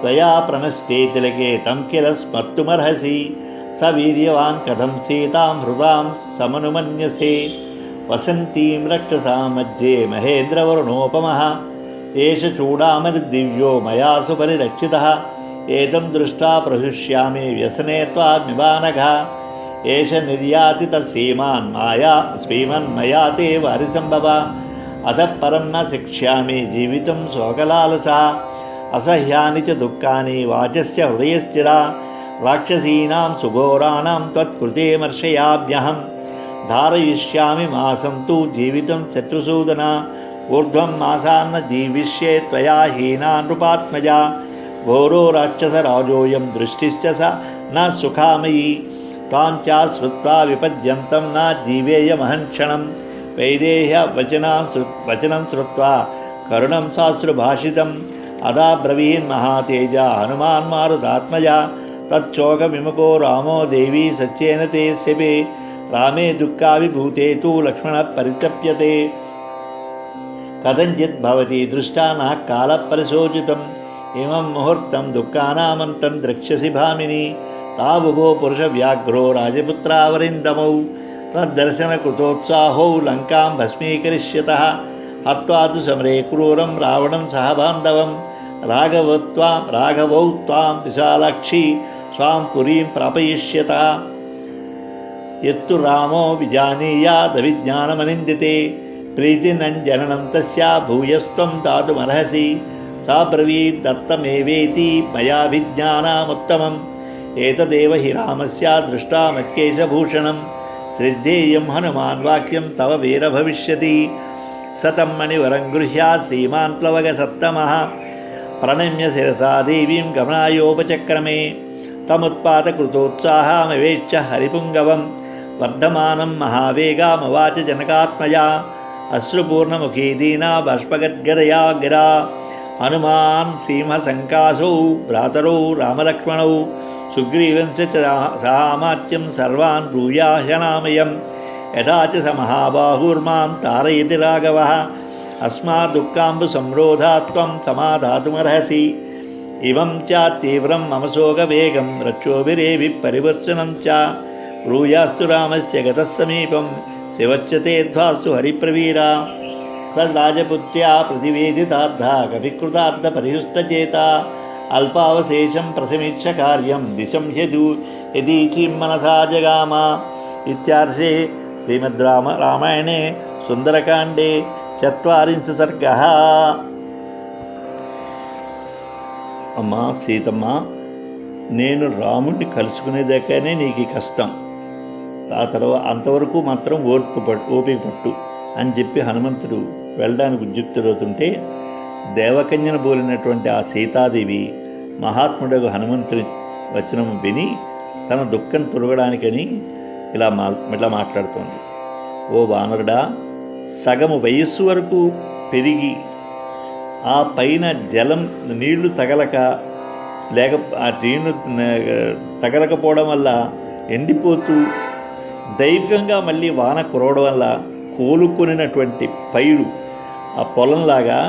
త్వయా ప్రణస్తే తిలకే తం కిల స్మర్తుమర్హసి స వీర్యవాన్ కథం సీతాం హృదాం సమనుమన్యసే వసంతీం రక్షసా మధ్యే మహేంద్రవరుణోపమః ఏష చూడామణిర్దివ్యో మయా సుపరిరక్షితః ఏతం దృష్ట్వా ప్రహృష్యామి వ్యసనే త్వామివానఘ ఏష నిర్యాతిత సీమాన్ మాయా శ్రీమన్మయా తే వారిసంభవ అతః పరం న శిక్ష్యామి జీవితం శోకలాలసా అసహ్యాని చ దుఃఖాని వాచస్య హృదయస్థిరా రాక్షసీనాం సుఘోరాణాం త్వత్కృతే మర్షయామ్యహం ధారయిష్యామి మాసం తు జీవితం శత్రుసూదన ఊర్ధ్వం మాసాన్న జీవిష్యే త్వయా హీనా నృపాత్మజా ఘోరో రాక్షసరాజోయం దృష్టిశ్చ స న సుఖామయీ తాం చ శ్రుత్వా విపద్యంతం న జీవేయమహం క్షణం వైదేహ్య వచనం శ్రుత్వా కరుణం శాస్త్రభాషితం అదా బ్రవీన్మహాతేజ హనుమాన్ మారుతాత్మజ తచ్చోకవిముఖో రామో దేవీ సత్యేన తే శపే రామే దుఃఖావిభూతే తు లక్ష్మణ పరితప్యతే కథంచిత్ భవతి దృష్టా నా కాలపరిశోచితం ఇమం ముహూర్తం దుఃఖానామంతం ద్రక్ష్యసి భామిని తావుభో పురుషవ్యాఘ్రో రాజపుత్రావరిందమౌ తద్దర్శనకృతోత్సాహౌ లంకాం భస్మీకరిష్యతః హత్వా తు సమరే క్రూరం రావణం సహ బాంధవం రాఘవౌ త్వాం విశాలాక్షి స్వాం పురీం ప్రాపయిష్యత యత్తు రామో విజానీయాదవిజ్ఞానమనిందితే ప్రీతినంజననం తస్యా భూయస్త్వం దాతుమర్హసి సా బ్రవీద్ దత్తమేవేతి మయా విజ్ఞానాముత్తమం ఏతదేవ హి రామస్య దృష్ట్వా మత్కేశభూషణం శ్రద్ధేయం హనుమాన్ వాక్యం తవ వీర భవిష్యతి సతం మణివరం గృహ్యా శ్రీమాన్ ప్లవగసత్తమః ప్రణమ్య శిరసా దేవీం గమనాయోపచక్రమే తముత్పాతకృతోత్సాహమవేక్ష హరిపుంగవం వర్ధమానం మహావేగామవాచ జనకాత్మజా అశ్రుపూర్ణముఖీ దీనా బాష్పగద్గదయా గిరా హనుమాన్ సింహసంకాసౌ భ్రాతరౌ రామలక్ష్మణౌ సుగ్రీవంశ సహామాత్యం సర్వాన్ బ్రూయాహ్యనామయం యథా చ స మహాబాహుర్మాం తారయతి రాఘవః అస్మాదుఃఖాంబు సంరోధాత్ త్వం సమాధాతుమర్హసి ఇవం చ తీవ్రం మమ శోకవేగం రక్షోభిరేభి పరివర్చనం చ బ్రూయాస్తు రామస్య గతః సమీపం శివచ్చతే ధ్వాస్తు హరిప్రవీరా స రాజపుత్ర్యా ప్రతివేదితార్థ కవికృతార్థ పరిహృష్టచేత అల్పావశేషం ప్రసమీక్ష కార్యం దిశం యదీచీం మనసా జగామ. ఇత్యార్షే శ్రీమద్రామాయణే సుందరకాండే 40 సర్గः. అమ్మా సీతమ్మ, నేను రాముడిని కలుసుకునేదాకానే నీకు కష్టం, ఆ తర్వాత అంతవరకు మాత్రం ఓపిక పట్టు అని చెప్పి హనుమంతుడు వెళ్ళడానికి ఉద్యుక్తుడవుతుంటే దేవకన్యను బోలినటువంటి ఆ సీతాదేవి మహాత్ముడు హనుమంతుని వచనం విని తన దుఃఖం తొలగడానికని ఇలా మాట్లాడుతోంది. ఓ వానరుడా, సగము వయస్సు వరకు పెరిగి ఆ పైన జలం నీళ్లు ఆ నీళ్లు తగలకపోవడం వల్ల ఎండిపోతూ దైవికంగా మళ్ళీ వాన కురవడం వల్ల కోలుకొనినటువంటి పైరు ఆ పొలంలాగా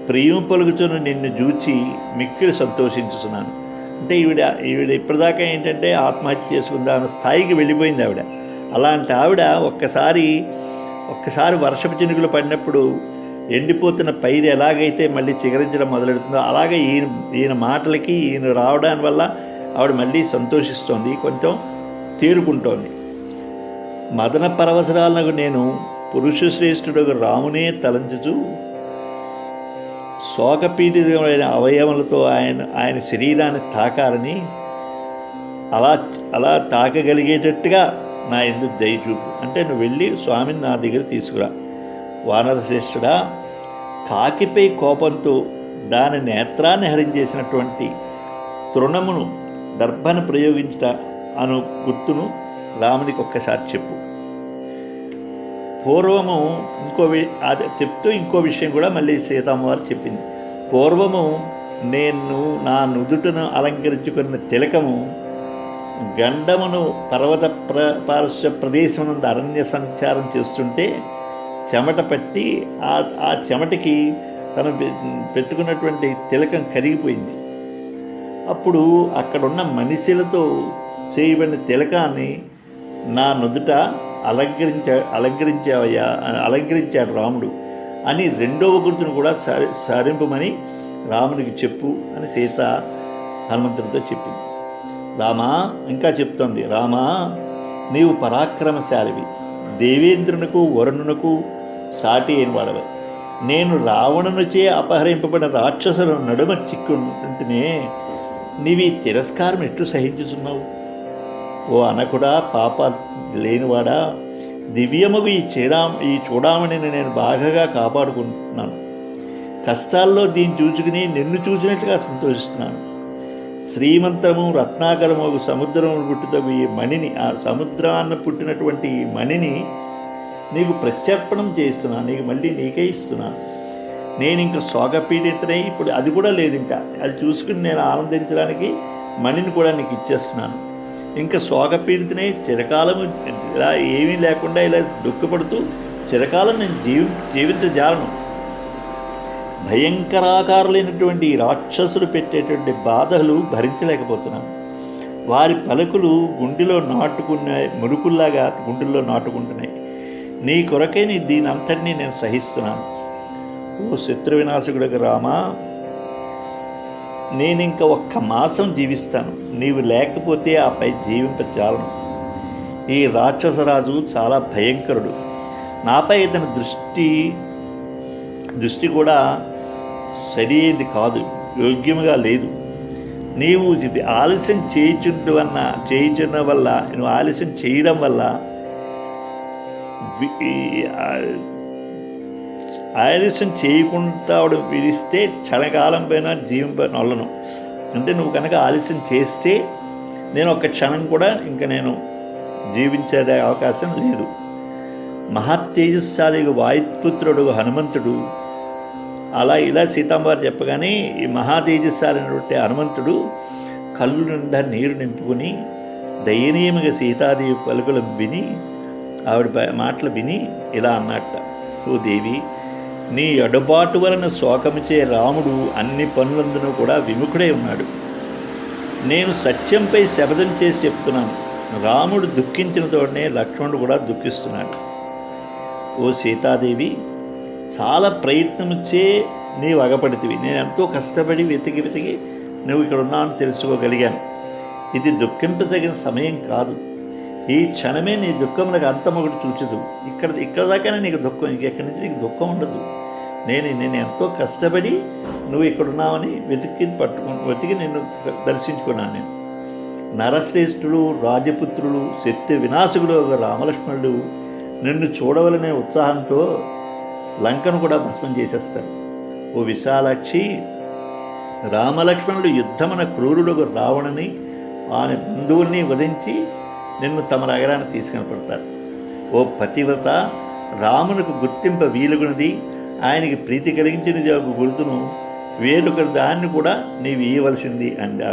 ప్రియం పలుకుచున్న నిన్ను చూచి మిక్కిలి సంతోషించుతున్నాను. అంటే ఈవిడ ఇప్పటిదాకా ఏంటంటే ఆత్మహత్య చేసుకుందా అన్న స్థాయికి వెళ్ళిపోయింది ఆవిడ. అలాంటి ఆవిడ ఒక్కసారి వర్షపు చినుకులు పడినప్పుడు ఎండిపోతున్న పైరు ఎలాగైతే మళ్ళీ చిగురించడం మొదలెడుతుందో అలాగే ఈయన మాటలకి ఈయన రావడం వల్ల ఆవిడ మళ్ళీ సంతోషిస్తోంది, కొంచెం తేరుకుంటోంది. మదన పరవసరాలకు నేను పురుషశ్రేష్ఠుడు రామునే తలంచుచు శోకపీడితమైన అవయవములతో ఆయన శరీరాన్ని తాకాలని అలా తాకగలిగేటట్టుగా నా ఎందుకు దయచూపు అంటే నువ్వు వెళ్ళి స్వామిని నా దగ్గర తీసుకురా. వానరశ్రేష్ఠుడా, కాకిపై కోపంతో దాని నేత్రాన్ని హరించేసినటువంటి తృణమును దర్భను ప్రయోగించుట అను గుర్తును రామునికి ఒక్కసారి చెప్పు. పూర్వము అది చెప్తూ ఇంకో విషయం కూడా మళ్ళీ సీతమ్మవారు చెప్పింది. పూర్వము నేను నా నుదుటను అలంకరించుకున్న తిలకము గండమును పర్వత పార్శ్వ ప్రదేశమునందు అరణ్య సంచారం చేస్తుంటే చెమట పట్టి ఆ చెమటకి తను పెట్టుకున్నటువంటి తిలకం కరిగిపోయింది. అప్పుడు అక్కడున్న మనిషిలతో చేయబడిన తిలకాన్ని నా నుదుట అలంకరించాడు రాముడు అని రెండవ గుర్తును కూడా సారింపమని రామునికి చెప్పు అని సీత హనుమంతుడితో చెప్పింది. రామా ఇంకా చెప్తోంది, రామా నీవు పరాక్రమశాలివి, దేవేంద్రునకు వరుణునకు సాటి అయిన వాడవి. నేను రావణునిచే అపహరింపబడిన రాక్షసుల నడుమ చిక్కుంటుంటేనే నీవి తిరస్కారం ఎట్లు సహించుచున్నావు? ఓ అనకుడా, పాప లేనివాడా, దివ్యముగు ఈ చూడామణిని నేను బాగా కాపాడుకుంటున్నాను. కష్టాల్లో దీన్ని చూచుకుని నిన్ను చూసినట్లుగా సంతోషిస్తున్నాను. శ్రీమంతము రత్నాకరము సముద్రము పుట్టుతగు ఈ మణిని, ఆ సముద్రాన్ని పుట్టినటువంటి ఈ మణిని నీకు ప్రత్యర్పణం చేస్తున్నాను, నీకు మళ్ళీ నీకే ఇస్తున్నాను. నేను ఇంకా శోకపీడితనై ఇప్పుడు అది కూడా లేదు, ఇంకా అది చూసుకుని నేను ఆనందించడానికి మణిని కూడా నీకు ఇచ్చేస్తున్నాను. ఇంకా శోకపీడితనై చిరకాలము ఇలా ఏమీ లేకుండా ఇలా దుఃఖపడుతూ చిరకాలం నేను జీవించజాలను. భయంకరాకారులైనటువంటి రాక్షసులు పెట్టేటువంటి బాధలు భరించలేకపోతున్నాను. వారి పలుకులు గుండెలో మురుకుల్లాగా గుండెల్లో నాటుకుంటున్నాయి. నీ కొరకై దీని అంతటినీ నేను సహిస్తున్నాను. ఓ శత్రు వినాశకుడికి రామా, నేనింక 1 మాసం జీవిస్తాను, నీవు లేకపోతే ఆపై జీవింపజాలను. ఈ రాక్షసరాజు చాలా భయంకరుడు, నాపై ఇతని దృష్టి కూడా సరియైనది కాదు, యోగ్యముగా లేదు. నీవు ఆలస్యం చేయుచున్న వల్ల నువ్వు ఆలస్యం చేయడం వల్ల ఆలస్యం చేయకుండా విడిస్తే క్షణకాలం పైన జీవింపనొల్లను. అంటే నువ్వు కనుక ఆలస్యం చేస్తే నేను 1 క్షణం కూడా ఇంకా నేను జీవించే అవకాశం లేదు. మహాతేజస్శాలి వాయుపుత్రుడు హనుమంతుడు ఇలా సీతమ్మవారు చెప్పగానే ఈ మహాతేజస్శాలి అయినటువంటి హనుమంతుడు కళ్ళు నిండా నీరు నింపుకొని దయనీయముగా సీతాదేవి పలుకులు విని ఆవిడ మాటలు విని ఇలా అన్నట్ట, ఓ దేవి, నీ ఎడబాటు వలన శోకముచే రాముడు అన్ని పనులందునూ కూడా విముఖుడై ఉన్నాడు. నేను సత్యంపై శపథం చేసి చెప్తున్నాను, రాముడు దుఃఖించిన తోడనే లక్ష్మణుడు కూడా దుఃఖిస్తున్నాడు. ఓ సీతాదేవి, చాలా ప్రయత్నముచే నీవు అగపడితివి. నేను ఎంతో కష్టపడి వెతికి నువ్వు ఇక్కడ ఉన్నాను తెలుసుకోగలిగాను. ఇది దుఃఖింపదగిన సమయం కాదు. ఈ క్షణమే నీ దుఃఖములకు అంతమొకటి చూచదు. ఇక్కడ దాకానే నీకు దుఃఖం, ఇంకెక్కడి నుంచి నీకు దుఃఖం ఉండదు. నేను ఎంతో కష్టపడి నువ్వు ఇక్కడున్నావని వెతికి నిన్ను దర్శించుకున్నాను. నేను నరశ్రేష్ఠుడు, రాజపుత్రుడు, శత్రు వినాశకుడు రామలక్ష్మణుడు నిన్ను చూడవలనే ఉత్సాహంతో లంకను కూడా భస్మం చేసేస్తారు. ఓ విశాలాక్షి, రామలక్ష్మణుడు యుద్ధమున క్రూరుడు రావణని ఆయన బంధువుల్ని వధించి నిన్ను తమ నగరాన్ని తీసుకొని. ఓ పతివ్రత, రామునకు గుర్తింప వీలుగున్నది, ఆయనకి ప్రీతి కలిగించిన ఒక గుర్తును వేరొకరి దాన్ని కూడా నీవు ఇవ్వవలసింది అని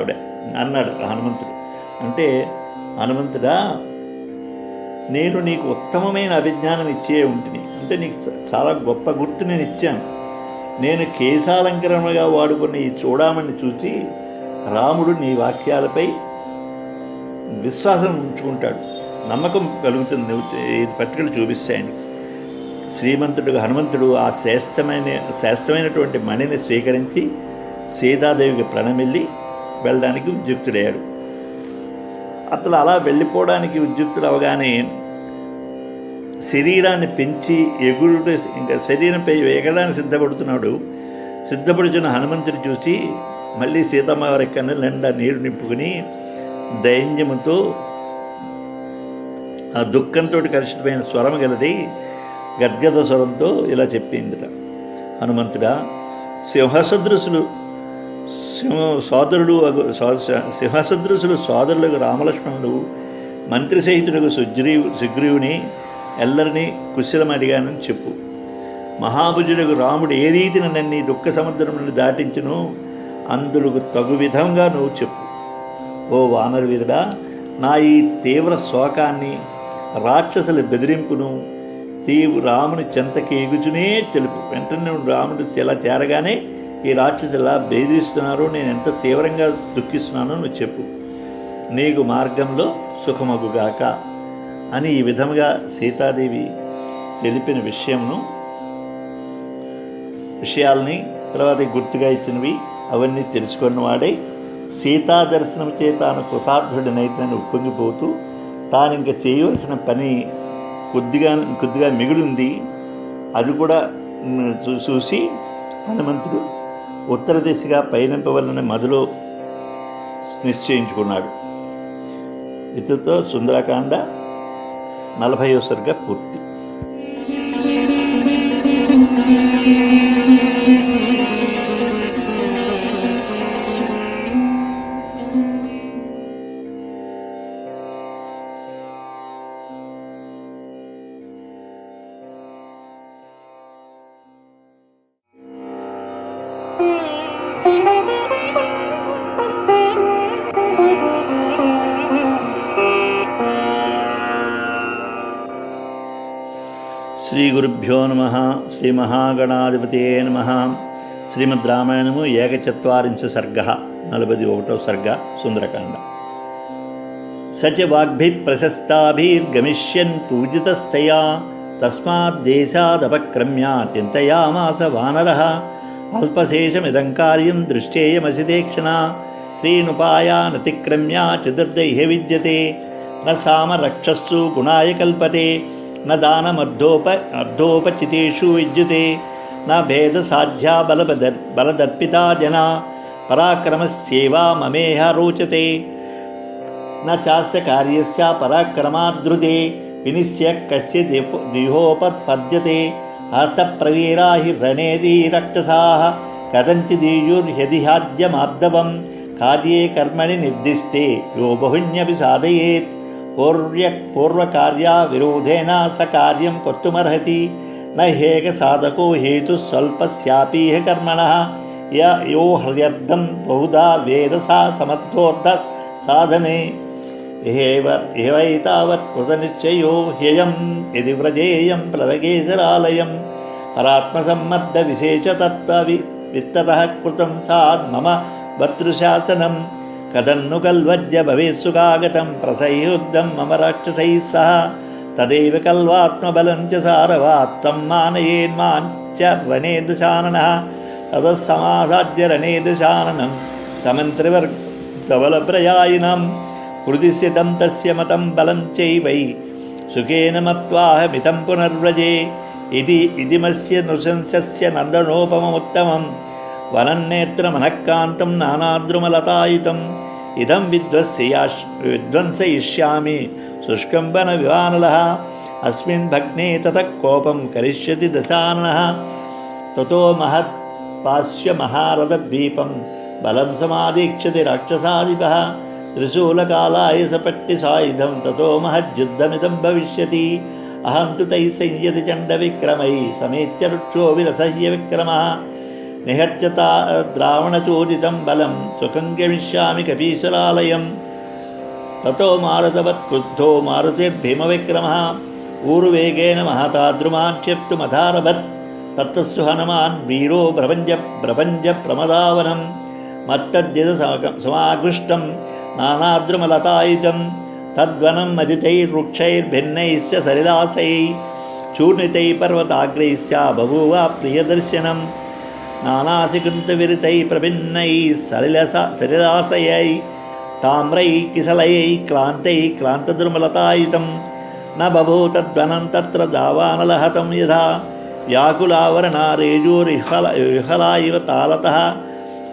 అన్నాడు హనుమంతుడు. అంటే హనుమంతుడా, నేను నీకు ఉత్తమమైన అభిజ్ఞానం ఇచ్చే ఉంటుంది, అంటే నీకు చాలా గొప్ప గుర్తు నేను ఇచ్చాను. నేను కేశాలంకరణగా వాడుకున్న ఈ చూడామణి చూసి రాముడు నీ వాక్యాలపై విశ్వాసం ఉంచుకుంటాడు, నమ్మకం కలుగుతుంది. ఇది పట్టుకుని చూపిస్తాయని హనుమంతుడు ఆ శ్రేష్టమైనటువంటి మణిని స్వీకరించి సీతాదేవికి ప్రణమిల్లి వెళ్ళడానికి ఉద్యుక్తుడయ్యాడు. అతను అలా వెళ్ళిపోవడానికి ఉద్యుక్తుడు అవగానే శరీరాన్ని పెంచి ఇంకా శరీరంపై ఎగరడానికి సిద్ధపడుతున్న హనుమంతుని చూసి మళ్ళీ సీతమ్మ వారి కన్నుల నిండా నీరు నింపుకుని దైన్యముతో ఆ దుఃఖంతో కలుషితమైన స్వరం గలది గద్గద స్వరంతో ఇలా చెప్పిందిట. హనుమంతుడా, సింహసదృశులు సోదరులకు రామలక్ష్మణుడు, మంత్రి సహితులకు సుగ్రీవుని ఎల్లరినీ కుశలం అడిగానని చెప్పు. మహాభుజులకు రాముడు ఏ రీతిని నన్ను దుఃఖ సముద్రం నుండి దాటించును అందులకు తగు విధంగా నువ్వు చెప్పు. ఓ వానరవీరుడా, నా ఈ తీవ్ర శోకాన్ని, రాక్షసుల బెదిరింపును రాముని చెంతకి ఎగుచునే తెలుపు. వెంటనే రాముడు ఇలా చేరగానే ఈ రాక్షసులా బెదిరిస్తున్నారు, నేను ఎంత తీవ్రంగా దుఃఖిస్తున్నానో నువ్వు చెప్పు. నీకు మార్గంలో సుఖమగుగాక అని ఈ విధంగా సీతాదేవి తెలిపిన విషయాల్ని తర్వాత గుర్తుగా ఇచ్చినవి అవన్నీ తెలుసుకున్నవాడై సీతా దర్శనం చే తాను కృతార్థుడినైతేనని ఉప్పొంగిపోతూ తాను ఇంకా చేయవలసిన పని కొద్దిగా మిగిలింది, అది కూడా చూసి హనుమంతుడు ఉత్తర దిశగా పయనింపవలన మదిలో నిశ్చయించుకున్నాడు. ఇతతో సుందరకాండ 40వ సర్గ పూర్తి. శ్రీ గురుభ్యో నమః. శ్రీ మహాగణాధిపతయే నమః. శ్రీమద్ రామాయణము 140 సర్గ 41వ సర్గ సుందరకాండ. సచ వాగ్భిః ప్రశస్తాభిర్గమిష్యన్ పూజితస్తయా తస్మాద్దేశాదపక్రమ్య చింతయామాస వానరః అల్పశేషమిదం కార్యం దృష్టేయమసితేక్షణ శ్రీనుపాయానతిక్రమ్య చతుర్దైః విద్యతే న సామరక్షస్సు గుణాయ కల్పతే న దానమర్ధోపచితేషు విద్యుతే న భేదసాధ్యా బలదర్పితా జనా పరాక్రమస్యేవా మమేహ రోచతే న చాస్య కార్యస్య పరాక్రమాదృతే వినిశ్య కస్య ద్విహోపత్పద్యతే అర్థప్రవీరా హి రణేరీ రక్షసాః కథంచిదీయుర్హ్యధిహాద్యమార్దవం కార్యే కర్మణి నిర్దిష్టే యో బహున్యపి సాధయేత్ పూర్వకార్యా విరోధేన స కార్యం కర్తుమర్హతి న హేక సాధకో హేతు స్వల్పస్యాపీహ కర్మణః యో హృదయర్థం బహుధా వేద సా సమర్థోర్థ సాధనే ఏవైతావత్ కృతనిశ్చయో హ్యయం యది వ్రజేయం ప్లవకేశరాలయం పరాత్మసమ్మర్ద విశేషతత్వవిత్తతః కృతం సాద్ మమ భర్తృశాసనం కదన్ను కల్వజ్య భవేత్సుకాగతం ప్రసయుద్ధం మమ రాక్షసైః సహ తదేవ కల్వాత్మబలం చ సారవాత్తం మానయేన్మాంచ రణేదశాననః తదస్సమాసాద్య రణేదశాననం సమంత్రివర్గ సబలప్రయాయినం హృదిస్థితం తస్య మతం బలం చైవై సుఖేన మత్వాహమితం పునర్వ్రజే ఇది మస్య నృశంసస్య నందనోపమముత్తమం వనన్నేత్రమనఃకాంతం నానాద్రుమలతాయుతం ఇదం విధ్వంసయిష్యామి శుష్కం వన వివానలః అస్మిన్ భగ్నే తతః కోపం కరిష్యతి దశాననః తతో మహత్పాస్య మహారథద్వీపం బలం సమాదీక్షతి రాక్షసాధిపః త్రిశూలకాలాయ సపట్టి సాయుధం తతో మహద్యుద్ధమిదం భవిష్యతి అహం తు తైః సంయతి చండవిక్రమైః సమేత్య రుక్షో విరసహ్య విక్రమः నిహత్య ద్రావణచోదితం బలం సుఖం గమిష్యామి కపీశలాలయం తతో మారుతవత్ క్రుద్ధో మారుతిర్భీమవిక్రమः ఊరువేగేన మహతా ద్రుమాక్షేప్తుమధారభత్ తత్తస్సు హనుమాన్ వీరో ప్రపంచ ప్రమదావనం మత్తద్యద సమాగృష్టం నానాద్రుమలతాయుతం తద్వనం మదితైర్వృక్షైర్భిన్నైశ్చ సరిదాసైః చూర్ణితై పర్వతాగ్రైశ్చ బభూవ ప్రియదర్శనం నానాశికుంతవిరితై ప్రభిన్నైः సరిదాసయై తామ్రై కిసలయై క్లాంతై క్లాంతద్రుమలతాయుతం న బభూతద్వనం తత్ర దావానలహతం యథా వ్యాకులావరణారేజోరిహలా ఇవ తాళతః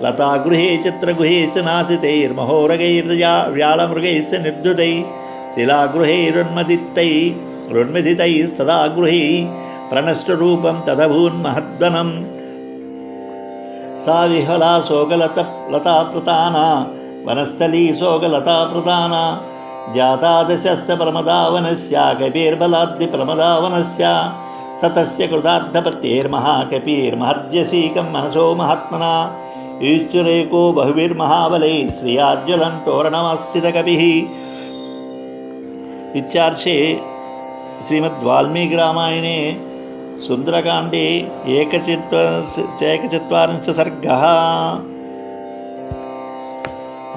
లతాగృహే చిత్రగృహే చ నాసితైర్మహోరగైర్వ్యాళమృగైశ్చ నిర్ధృతై రున్మదితై సదా గృహై ప్రణష్టరూపం తదభూన్మహద్వనం సా విహలా శోకలతాప్రతాన వనస్థలీ శోకలతాప్రతాన జాతాదశస్య ప్రమదావనస్య కపీర్బలాద్ది ప్రమదావనస్య సతస్య కృతార్థపత్యేర్మహాకపీర్మహర్జసీకం మనసో మహాత్మనా ఈశ్వరేకో బహుభిర్మహాబలై శ్రియాజ్వలం తోరణమస్థితకపిః. ఇత్యార్షే శ్రీమద్వాల్మీకి రామాయణే సుందరకాండే ఏకచత్వారింశ సర్గః.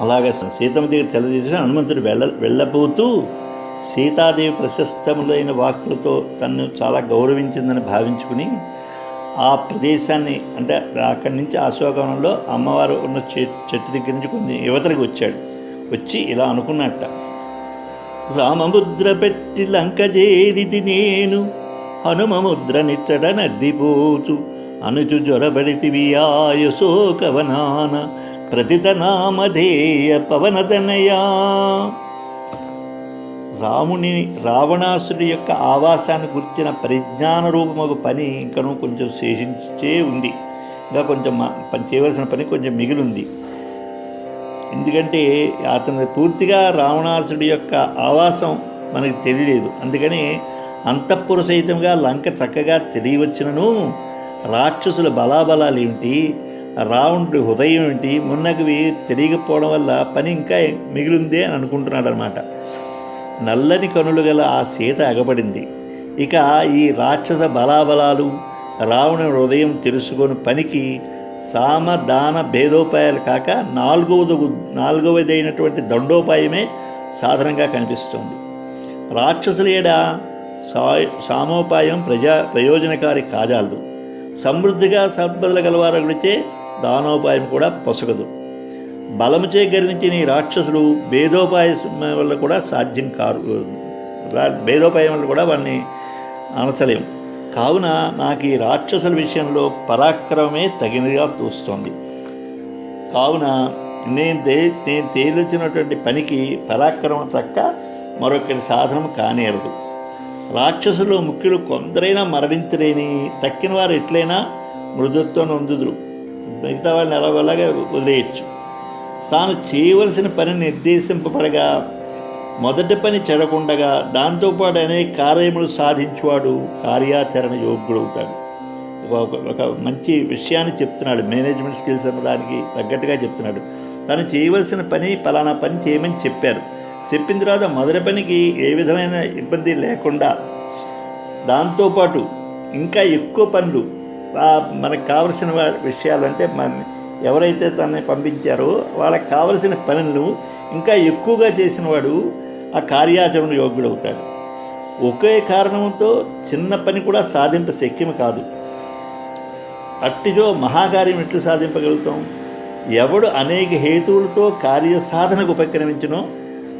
అలాగే సీతమ్మ దగ్గర తెలదీసి హనుమంతుడు వెళ్ళబోతూ సీతాదేవి ప్రశస్తములైన వాక్కులతో తన్ను చాలా గౌరవించిందని భావించుకుని ఆ ప్రదేశాన్ని, అంటే అక్కడి నుంచి అశోకవనంలో అమ్మవారు ఉన్న చెట్టు దగ్గర నుంచి కొంచెం యువతలకు వచ్చాడు. వచ్చి ఇలా అనుకున్నట్ట, రామముద్ర పెట్టి లంకజేరిది నేను, హనుమముద్ర నిచ్చట నద్దిపోచు అనుచు జ్వరబడితివి ఆయశోకవనాన ప్రతిత నామధేయ పవనతనయా. రావణాసుడి యొక్క ఆవాసాన్ని గురించిన పరిజ్ఞాన రూపమగు పని ఇంకనూ కొంచెం శేషించే ఉంది. ఇంకా కొంచెం చేయవలసిన పని కొంచెం మిగిలింది. ఎందుకంటే అతని పూర్తిగా రావణాసుడి యొక్క ఆవాసం మనకు తెలియలేదు. అందుకని అంతఃపుర సహితంగా లంక చక్కగా తెలియవచ్చునను రాక్షసుల బలాబలాలు ఏమిటి, రావణుడి హృదయం ఏమిటి, మున్నగివి తెలియకపోవడం వల్ల పని ఇంకా మిగిలిందే అని అనుకుంటున్నాడు అనమాట. నల్లని కనులు గల ఆ సీత అగపడింది. ఇక ఈ రాక్షస బలాబలాలు రావణుని హృదయం తెలుసుకొని పనికి సామదాన భేదోపాయాలు కాక నాలుగవదైనటువంటి దండోపాయమే సాధనంగా కనిపిస్తుంది. రాక్షసుల ఏడ సామోపాయం ప్రయోజనకారి కాజాలదు. సమృద్ధిగా సంపదలు గలవారగితే దానోపాయం కూడా పొసగదు. బలముచే గర్వించిన ఈ రాక్షసులు భేదోపాయం వల్ల కూడా సాధ్యం కారు. భేదోపాయం వల్ల కూడా వాళ్ళని అనచలేము. కావున నాకు ఈ రాక్షసుల విషయంలో పరాక్రమమే తగినదిగా తోస్తోంది. కావున నేను తేల్చినటువంటి పనికి పరాక్రమం తక్క మరొకటి సాధనం కానేరదు. రాక్షసులు ముఖ్యులు కొందరైనా మరణించలేని, తక్కిన వారు ఎట్లయినా మృదుత్వం నొందుదురు. మిగతా వాళ్ళని ఎలాగోలాగా వదిలేయచ్చు. తాను చేయవలసిన పని నిర్దేశింపబడగా మొదటి పని చెడకుండగా దాంతోపాటు అనేక కార్యములు సాధించువాడు కార్యాచరణ యోగ్యుడవుతాడు. ఒక మంచి విషయాన్ని చెప్తున్నాడు. మేనేజ్మెంట్ స్కిల్స్ అన్న దానికి తగ్గట్టుగా చెప్తున్నాడు. తను చేయవలసిన పని పలానా పని చేయమని చెప్పారు. చెప్పిన తర్వాత మొదటి పనికి ఏ విధమైన ఇబ్బంది లేకుండా దాంతోపాటు ఇంకా ఎక్కువ పనులు, మనకు కావలసిన విషయాలంటే ఎవరైతే తనని పంపించారో వాళ్ళకి కావలసిన పనులను ఇంకా ఎక్కువగా చేసినవాడు ఆ కార్యాచరణ యోగ్యుడవుతాడు. ఒకే కారణంతో చిన్న పని కూడా సాధింప శక్యం కాదు. అట్టిజో మహాకార్యం ఎట్లు సాధింపగలుగుతాం? ఎవడు అనేక హేతువులతో కార్యసాధనకు ఉపక్రమించినో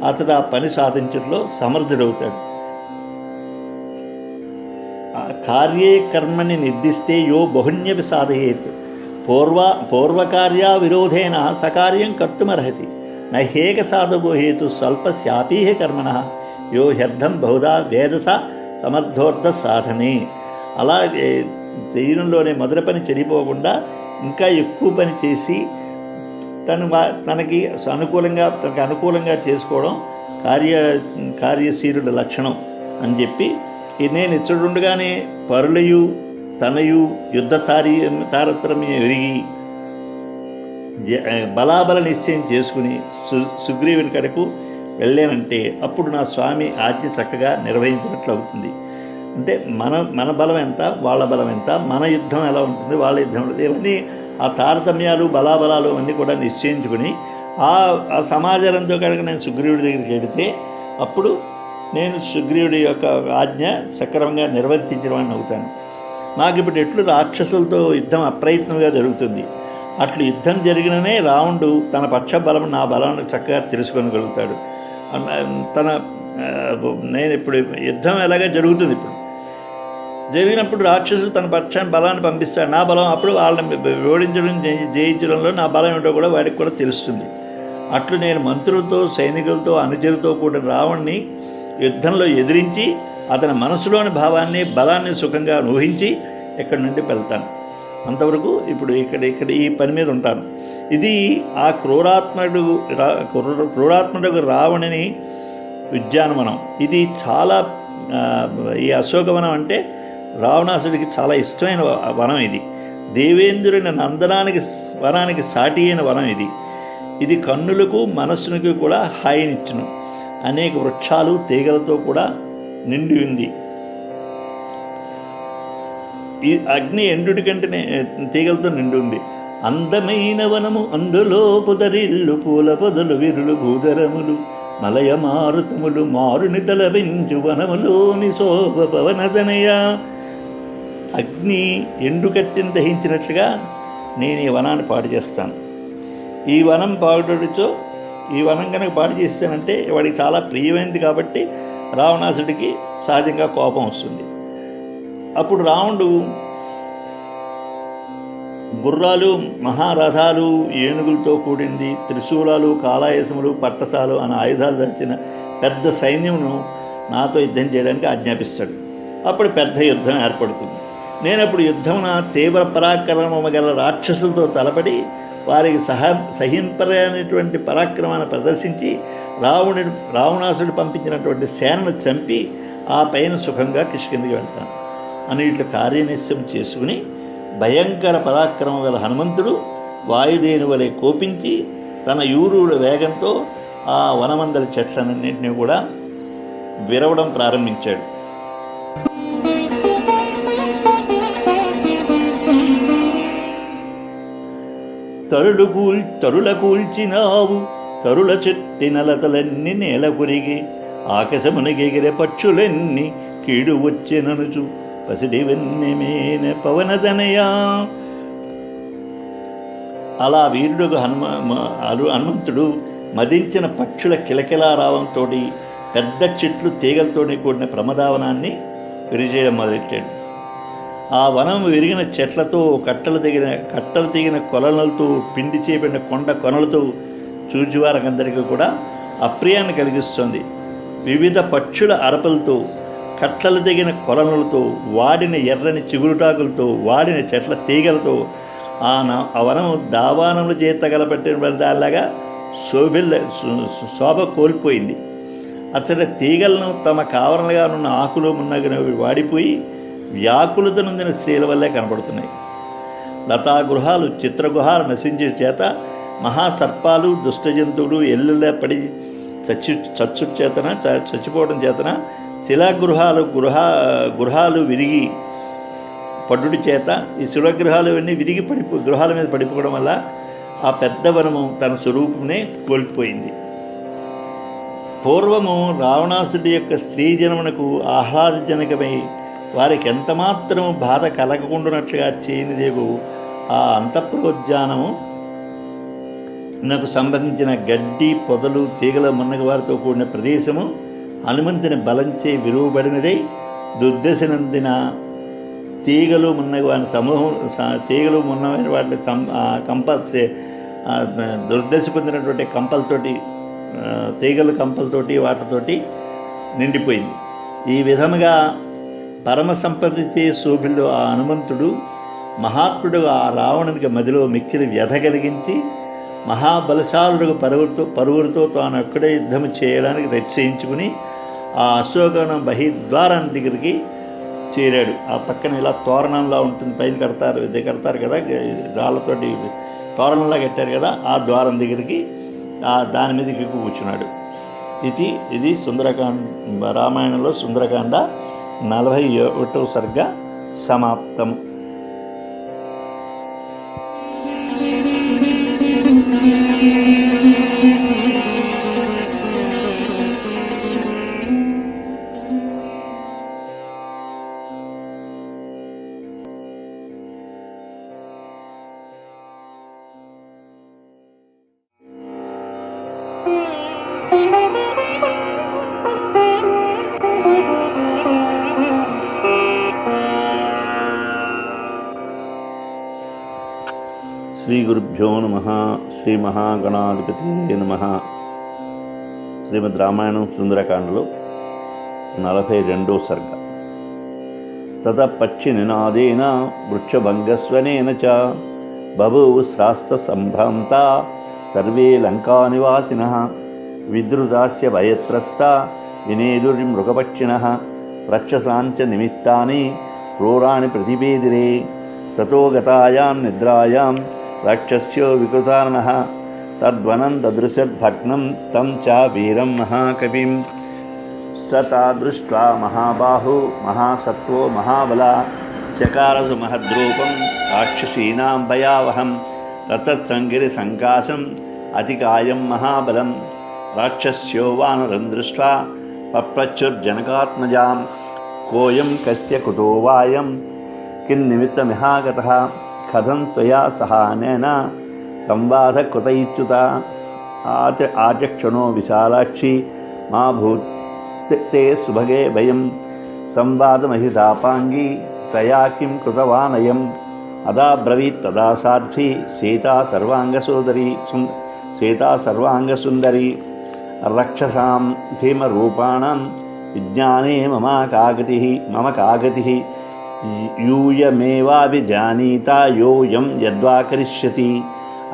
అతడు ఆ పని సాధించడంలో సమర్థుడవుతాడు. కార్యే కర్మని నిర్దిస్తే యో బహున్యపి సాధయేత్ పూర్వకార్యా విరోధేన సకార్యం కర్తుమర్హతి నహేక సాధకో హేతు స్వల్పస్యాపీహ కర్మణ యో హ్యర్థం బహుదా వేదస సమర్థోర్థ సాధనే. అలాగే చేయడంలోనే మొదటి పని చెడిపోకుండా ఇంకా ఎక్కువ పని చేసి తనకి అనుకూలంగా చేసుకోవడం కార్యశీలుల లక్షణం అని చెప్పి, నేను ఇచ్చడుండగానే పరులయు తనయు యుద్ధ తారతమ్యం ఎరిగి బలాబల నిశ్చయం చేసుకుని సుగ్రీవుని కడకు వెళ్ళానంటే అప్పుడు నా స్వామి ఆజ్ఞ చక్కగా నిర్వహించినట్లు అవుతుంది. అంటే మన బలం ఎంత, వాళ్ళ బలం ఎంత, మన యుద్ధం ఎలా ఉంటుంది, వాళ్ళ యుద్ధం ఉంటుంది, ఇవన్నీ ఆ తారతమ్యాలు బలాబలాలు అన్నీ కూడా నిశ్చయించుకుని ఆ సమాచారంతో కనుక నేను సుగ్రీవుడి దగ్గరికి వెళితే అప్పుడు నేను సుగ్రీవుడి యొక్క ఆజ్ఞ సక్రమంగా నిర్వర్తించిన వాడిని అవుతాను. నాకు ఇప్పుడు ఎట్లు రాక్షసులతో యుద్ధం అప్రయత్నంగా జరుగుతుంది. అట్లు యుద్ధం జరిగిననే రావణుడు తన పక్ష బలం నా బలాన్ని చక్కగా తెలుసుకోగలుగుతాడు. నేను ఇప్పుడు యుద్ధం ఎలాగా జరుగుతుంది, ఇప్పుడు జరిగినప్పుడు రాక్షసులు తన పక్షాన్ని బలాన్ని పంపిస్తాడు. నా బలం అప్పుడు వాళ్ళని ఓడించడం జయించడంలో నా బలం ఏంటో కూడా వాడికి కూడా తెలుస్తుంది. అట్లు నేను మంత్రులతో, సైనికులతో, అనుచరులతో కూడిన రావణ్ణి యుద్ధంలో ఎదిరించి అతని మనసులోని భావాన్ని, బలాన్ని సుఖంగా ఊహించి ఇక్కడి నుండి వెళ్తాను. అంతవరకు ఇప్పుడు ఇక్కడ ఈ పని మీద ఉంటాను. ఇది ఆ క్రూరాత్మడు రావణుని ఉద్యానవనం. ఇది చాలా ఈ అశోకవనం అంటే రావణాసుడికి చాలా ఇష్టమైన వనం. ఇది దేవేంద్రుని వనానికి సాటి అయిన వనం ఇది. ఇది కన్నులకు, మనస్సునికి కూడా హాయినిచ్చును. అనేక వృక్షాలు, తీగలతో కూడా నిండి ఉంది. ఈ అగ్ని ఎండుడి కంటే తీగలతో నిండి ఉంది. అందమైన వనము, అందులో పొదరిల్లు, పూల పొదలు, విరులు, భూధరములు, మలయ మారుతములు, మారుని తలవించు వనములోని శోభ పవనతనయ. అగ్ని ఎండు కట్టిని దహించినట్లుగా నేను ఈ వనాన్ని పాడు చేస్తాను. ఈ వనం పాడుతో, ఈ వనం కనుక పాడు చేస్తానంటే వాడికి చాలా ప్రియమైనది కాబట్టి రావణాసుడికి సహజంగా కోపం వస్తుంది. అప్పుడు రావణుడు గుర్రాలు, మహారథాలు, ఏనుగులతో కూడింది, త్రిశూలాలు, కాలాయసములు, పట్టసాలు అనే ఆయుధాలు ధరించిన పెద్ద సైన్యమును నాతో యుద్ధం చేయడానికి ఆజ్ఞాపిస్తాడు. అప్పుడు పెద్ద యుద్ధం ఏర్పడుతుంది. నేనప్పుడు యుద్ధమున తీవ్ర పరాక్రమము గల రాక్షసులతో తలపడి వారికి సహింపలేనటువంటి పరాక్రమాన్ని ప్రదర్శించి రావణాసుడు పంపించినటువంటి సేనను చంపి ఆ పైన సుఖంగా కిష్కిందికి వెళ్తాను అని ఇట్లు కార్యనిశ్చయం చేసుకుని భయంకర పరాక్రమం గల హనుమంతుడు వాయుదేను వలె కోపించి తన యూరుల వేగంతో ఆ వనమందరి చెట్లన్నింటినీ కూడా విరవడం ప్రారంభించాడు. తరుల కూల్చినావు, తరుల చెట్టి నలతలన్నీ నేల కురిగి, ఆకాశమునగెగిరే పక్షులన్నీ కీడు వచ్చెననుచు పసిడి వెన్నెమేన పవనతనయా. అలా వీరుడు హనుమంతుడు మదించిన పక్షుల కిలకిలారావంతో పెద్ద చెట్లు, తీగలతో కూడిన ప్రమదావనాన్ని విరిచేయడం మొదలెట్టాడు. ఆ వనం విరిగిన చెట్లతో, కట్టలు తెగిన కొలలతో, పిండి చేపడిన కొండ కొనలతో చూచివారికందరికీ కూడా అప్రియాన్ని కలిగిస్తుంది. వివిధ పక్షుల అరపలతో, కట్టలు తెగిన కొలనులతో, వాడిన ఎర్రని చిగురుటాకులతో, వాడిన చెట్ల తీగలతో ఆ వనం దావానముల చేత తగలబెట్టిన దానిలాగా శోభ కోల్పోయింది. అతడి తీగలను తమ కావరణలుగా ఉన్న ఆకులు మున్నగినవి వాడిపోయి వ్యాకులత నొందిన స్త్రీల వల్లే కనపడుతున్నాయి. లతాగృహాలు, చిత్రగృహాలు నశించే చేత మహాసర్పాలు, దుష్ట జంతువులు ఎల్లులా పడి చచ్చిపోవడం చేతన గృహాలు విరిగి పడ్డుడి చేత ఈ శిలగృహాలు అన్నీ విరిగి గృహాల మీద పడిపోవడం వల్ల ఆ పెద్ద వనము తన స్వరూపునే కోల్పోయింది. పూర్వము రావణాసుడి యొక్క స్త్రీ జనమునకు ఆహ్లాదజనకమై వారికి ఎంతమాత్రము బాధ కలగకుండానట్లుగా చేయనిదేగు ఆ అంతఃపురోద్యానము నాకు సంబంధించిన గడ్డి, పొదలు, తీగల మున్నగ వారితో కూడిన ప్రదేశము హనుమంతుని బలంచే విరువబడినదై దుర్దశనందిన తీగలు మున్నగ వారి సమూహం, తీగలు మున్నమైన వాటి దుర్దశ పొందినటువంటి కంపలతోటి, తీగల కంపలతోటి వాటితోటి నిండిపోయింది. ఈ విధముగా పరమ సంపత్తిచే శోభిల్లు ఆ హనుమంతుడు మహాత్ముడు ఆ రావణునికి మదిలో మిక్కిలి వ్యధ కలిగించి మహాబలశాలుడు పరువురితో తాను ఒక్కడే యుద్ధము చేయడానికి నిశ్చయించుకుని ఆ అశోకవనం బహిద్వారాన్ని దగ్గరికి చేరాడు. ఆ పక్కన ఇలా తోరణంలా ఉంటుంది, పైన కడతారు కదా, రాళ్లతోటి తోరణంలా కట్టారు కదా, ఆ ద్వారం దగ్గరికి దాని మీదకి కూర్చున్నాడు. ఇది సుందరకాండ, రామాయణంలో సుందరకాండ 41వ సర్గ సమాప్తము. శ్రీ గురుభ్యో నమః. శ్రీ మహాగణాధిపతి నమః. శ్రీమద్ రామాయణం సుందరకాండలో 42వ సర్గ. తత పక్షి నినాదేన వృక్షభంగస్వనేన చ బభూవు శ్రాస్త సంభ్రాంత సర్వే లంకానివాసినః విద్రుదాస్య భయత్రస్త వినేదుర్మృగపక్షిణః రక్షసాంచ నిమిత్తాని క్రూరాణి ప్రతివేదిరే. తతో గతాయాం నిద్రాయాం రాక్షస్యో వికృతార్ణః తద్వనం దదృశద్భగ్నం తం చ వీరం మహాకవిం. స తాదృష్ట్వా మహాబాహు మహాసత్వో మహాబల చకారసు మహద్రూపం రాక్షసీనాం భయావహం. తతత్సంగిరి సంకాశం అతికాయం మహాబలం. రాక్షస్యో వానరం దృష్ట్వా పప్రచ్యుర్జనకాత్మజాం కోయం కస్య కుతో వాయం కిన్నిమిత్తమిహాగతః కథం త్వయా సహానేన సంవాద కృత ఇచ్యుత. ఆచక్షణో విశాలాక్షి మా భూతే సుభగే భయం సంవాదమహితాపాంగీ తయా కిం కృతవానయం. అదా బ్రవీత్ తదా సాధ్వి సీతా సర్వాంగసుందరీ రక్షసాం భీమరూపాణం విజ్ఞానే మమ కాగతిః యూయమేవాభిజానీత యోయం యద్వా కరిష్యతి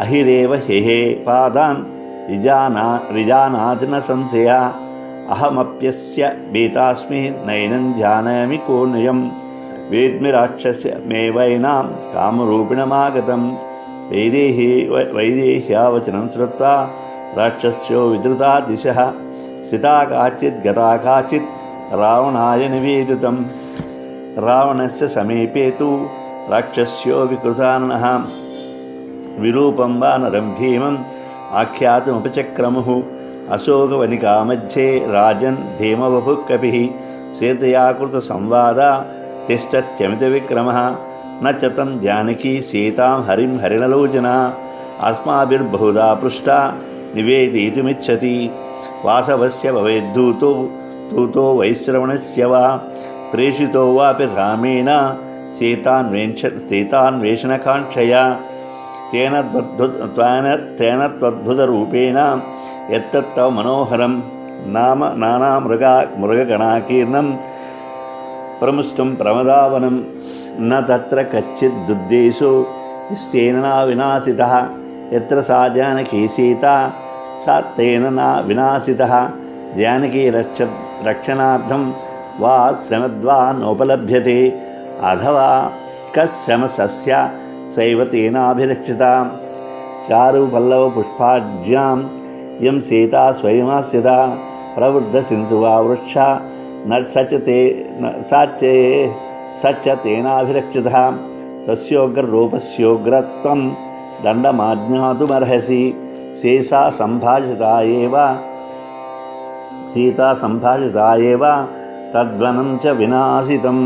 అహిరేవ హేహే పాదాన్ విజానాతి న సంశయ. అహమప్యస్య భీతాస్మి నైనం జానామి కోన్యం వేద్మి రాక్షసమేవైనాం కామరూపిణమాగతం. వైదేహ్యావచనం శ్రుత్వా రాక్షస్యో విద్రుతా దిశః సితా కాచిత్ గతా కాచిత్ రావణాయ నివేదితం. రావణస్య సమీపే తు రాక్షస్యో వికృతార్ణః విరూపం వానరం భీమం ఆఖ్యాతుముపచక్రముః. అశోకవనికా మధ్యే రాజన్ భీమవపుః కపిః సీతయా కృత సంవాద తిష్టత్యమిత విక్రమః. న చ తం జానకీ సీతాం హరిం హరిణలోచనా అస్మాభిర్బహుదా పృష్టా నివేదయితుమిచ్చతి. వాసవస్య భవేద్దూతో వైశ్రవణస్య వా ప్రేషితో వాపి రామేణ సీతాన్వేషణకాంక్షయా తేన త్వద్భుతరూపేణ యత్తత్తవ మనోహరం మృగగణాకీర్ణం ప్రముష్టం ప్రమదావనం. న తత్ర కచ్చిద్దుద్దేశో నిశ్చేన నా వినాశితః యత్ర సా జానకీ సీతా సా తేన నా వినాశితః. జానకీ రక్షణార్థం వా శ్రమద్వా నోపలభ్యతే అథవా కశ్రమసస్య సైవ తేనాభిరక్షిత. చారు పల్లవ పుష్పాఢ్యాం యం సీతా స్వయమాస్యత ప్రవృద్ధ సింధువా వృక్ష సచ తేనాభిరక్షిత. తస్యోగ్రరూపస్యోగ్రత్వం దండమాజ్ఞాతుమర్హసి. సీతా సంభాషితా ఏవ తద్వనం చ వినాశితం.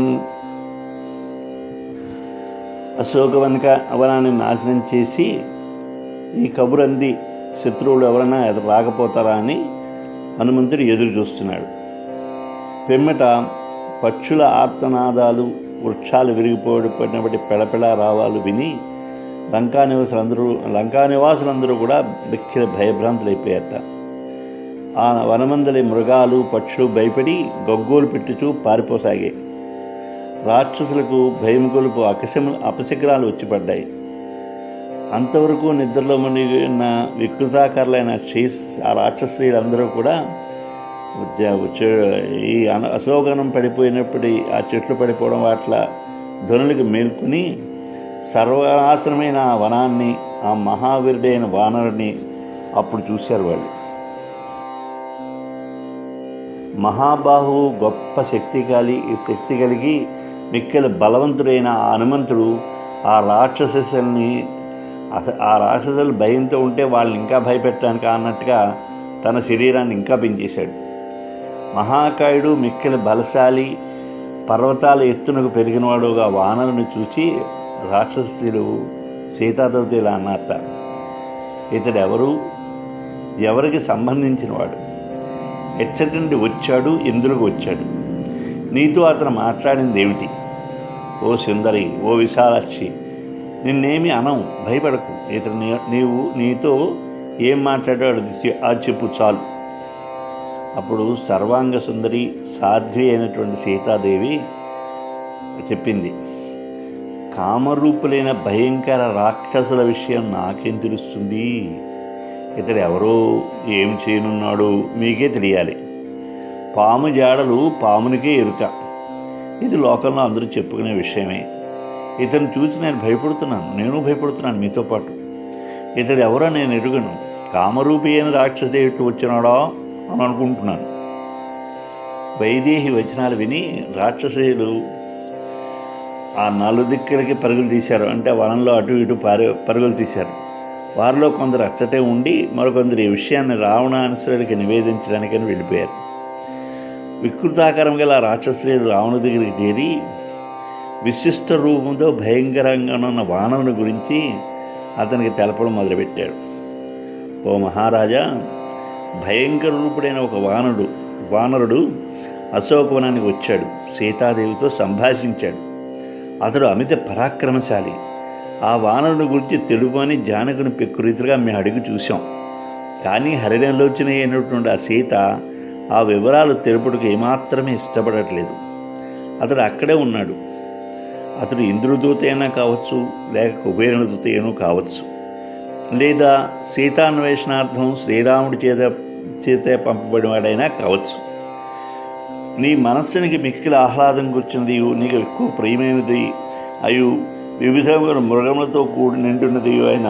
అశోకవనాన్ని నాశనం చేసి ఈ కబురంది శత్రువులు ఎవరైనా రాకపోతారా అని హనుమంతుడు ఎదురు చూస్తున్నాడు. పిమ్మట పక్షుల ఆర్తనాదాలు వృక్షాలు విరిగిపోయినప్పటి పెళపెళ రావాలు విని లంకానివాసులందరూ కూడా మిక్కిల భయభ్రాంతులైపోయారట. ఆ వనమందలి మృగాలు పక్షులు భయపడి గగ్గోలు పెట్టుచూ పారిపోసాగాయి. రాక్షసులకు భయం గొలుపు అపశకునాలు వచ్చిపడ్డాయి. అంతవరకు నిద్రలో మునిగిన వికృతాకారులైన ఆ రాక్షసులందరూ కూడా ఈ అశోకనం పడిపోయినప్పుడు ఆ చెట్లు పడిపోవడం వాట్ల ధ్వనులకు మేల్కొని సర్వనాశనమైన ఆ వనాన్ని, ఆ మహావీరుడైన వానరుని అప్పుడు చూశారు వాళ్ళు. మహాబాహు గొప్ప శక్తి కలిగి మిక్కిలి బలవంతుడైన ఆ హనుమంతుడు ఆ రాక్షసులు భయంతో ఉంటే వాళ్ళని ఇంకా భయపెట్టడానికి అన్నట్టుగా తన శరీరాన్ని ఇంకా పెంచేశాడు. మహాకాయుడు మిక్కిలి బలశాలి, పర్వతాల ఎత్తునకు పెరిగినవాడుగా వానరుని చూచి రాక్షసులు సీతాతో ఇలా అన్నారట, ఇతడు ఎవరికి సంబంధించినవాడు, ఎచ్చటి నుండి వచ్చాడు, ఎందుకు వచ్చాడు, నీతో అతను మాట్లాడింది ఏమిటి? ఓ సుందరి, ఓ విశాలాక్షి, నిన్నేమి అనవు, భయపడకు. నీవు నీతో ఏం మాట్లాడాడు అది చెప్పు చాలు. అప్పుడు సర్వాంగ సుందరి సాధ్వి అయినటువంటి సీతాదేవి చెప్పింది, కామరూపులైన భయంకర రాక్షసుల విషయం నాకేం తెలుస్తుంది? ఇతడు ఎవరో ఏం చేయనున్నాడో మీకే తెలియాలి. పాము జాడలు పామునికే ఎరుక. ఇది లోకంలో అందరూ చెప్పుకునే విషయమే. ఇతను చూసి నేను భయపడుతున్నాను మీతో పాటు. ఇతడు ఎవరో నేను ఎరుగను. కామరూపి అయిన రాక్షసుడు ఎట్లు వచ్చినాడో అని అనుకుంటున్నాను. వైదేహి వచనాలు విని రాక్షసులు ఆ నలుదిక్కులకి పరుగులు తీశారు. అంటే వనంలో అటు ఇటు పరుగులు తీశారు. వారిలో కొందరు అచ్చటే ఉండి మరికొందరు ఈ విషయాన్ని రావణాసురుడికి నివేదించడానికని వెళ్ళిపోయారు. వికృతాకారం గల రాక్షసులు రావణు దగ్గరికి చేరి విశిష్ట రూపంతో భయంకరంగా ఉన్న వానరుని గురించి అతనికి తెలపడం మొదలుపెట్టాడు. ఓ మహారాజా, భయంకర రూపుడైన ఒక వానరుడు అశోకవనానికి వచ్చాడు. సీతాదేవితో సంభాషించాడు. అతడు అమిత పరాక్రమశాలి. ఆ వానరుని గురించి తెలుపని జానకుని పెక్కురీతిగా మేము అడిగి చూసాం. కానీ హరిణలోచన అయినటువంటి ఆ సీత ఆ వివరాలు తెలుపుటకు ఏమాత్రమే ఇష్టపడట్లేదు. అతడు అక్కడే ఉన్నాడు. అతడు ఇంద్రదూత అయినా కావచ్చు, లేక కుబేరుని దూత అయినా కావచ్చు, లేదా సీతాన్వేషణార్థం శ్రీరాముడి చేత పంపబడినవాడైనా కావచ్చు. నీ మనస్సునికి మిక్కిల ఆహ్లాదం కూర్చున్నది, నీకు ఎక్కువ ప్రియమైనది అయు వివిధ మృగములతో కూడి నిండున్నది అయిన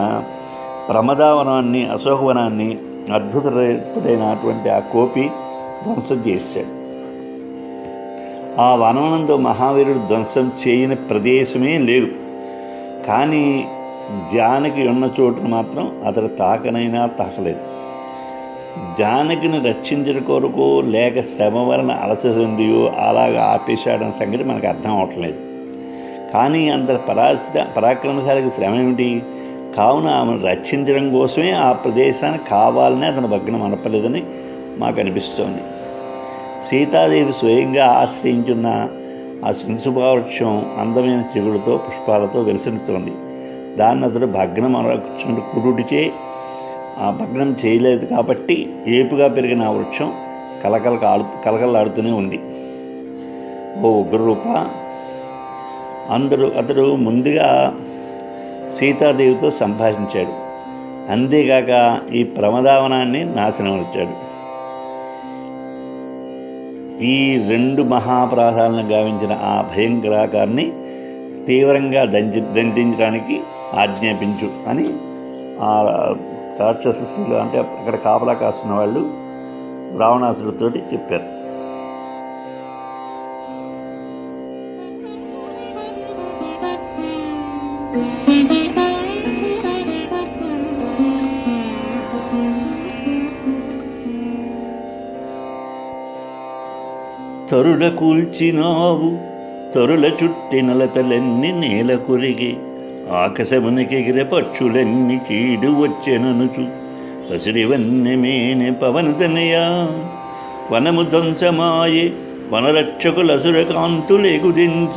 ప్రమదావనాన్ని, అశోకవనాన్ని అద్భుతమైనటువంటి ఆ కోపి ధ్వంసం చేశాడు. ఆ వనవనంతో మహావీరుడు ధ్వంసం చేయని ప్రదేశమే లేదు. కానీ జానకి ఉన్న చోటును మాత్రం అతడు తాకనైనా తాకలేదు. జానకిని రక్షించడం కొరకు లేక శ్రమ వలన అలసందియో అలాగా ఆపేశాడన్న సంగతి మనకు అర్థం అవట్లేదు. కానీ అంత పరాక్రమశాలికి శ్రమ ఏమిటి? కావున ఆమెను రక్షించడం కోసమే ఆ ప్రదేశాన్ని కావాలని అతను భగ్నం అనపలేదని మాకు అనిపిస్తోంది. సీతాదేవి స్వయంగా ఆశ్రయించున్న ఆ శంసుభావృక్షం అందమైన చిగుడుతో పుష్పాలతో వెలిసిస్తోంది. దాన్ని అతడు భగ్నం అనర్చుంటూ కురుడిచే ఆ భగ్నం చేయలేదు కాబట్టి ఏపుగా పెరిగిన ఆ వృక్షం కలకలాడుతూనే ఉంది. ఓ ఉగ్రరూప, అతడు ముందుగా సీతాదేవితో సంభాషించాడు. అంతేగాక ఈ ప్రమదావనాన్ని నాశనం వచ్చాడు. ఈ రెండు మహాప్రాసాలను గావించిన ఆ భయంకరాకారిని తీవ్రంగా దండించడానికి ఆజ్ఞాపించు అని ఆ రాక్షస స్త్రీలు, అంటే అక్కడ కాపలా కాస్తున్న వాళ్ళు రావణాసుడితో చెప్పారు. తరుల కూల్చినావు, తరుల చుట్టినలతలెన్ని నేల కొరిగి, ఆకాశమునికెగిరే పక్షులెన్ని కీడు వచ్చెననుచు, పసిడివన్నెమేనె పవనతనయా వనము ధ్వంసమాయే వనరక్షకులసుర కాంతులెగుదించ,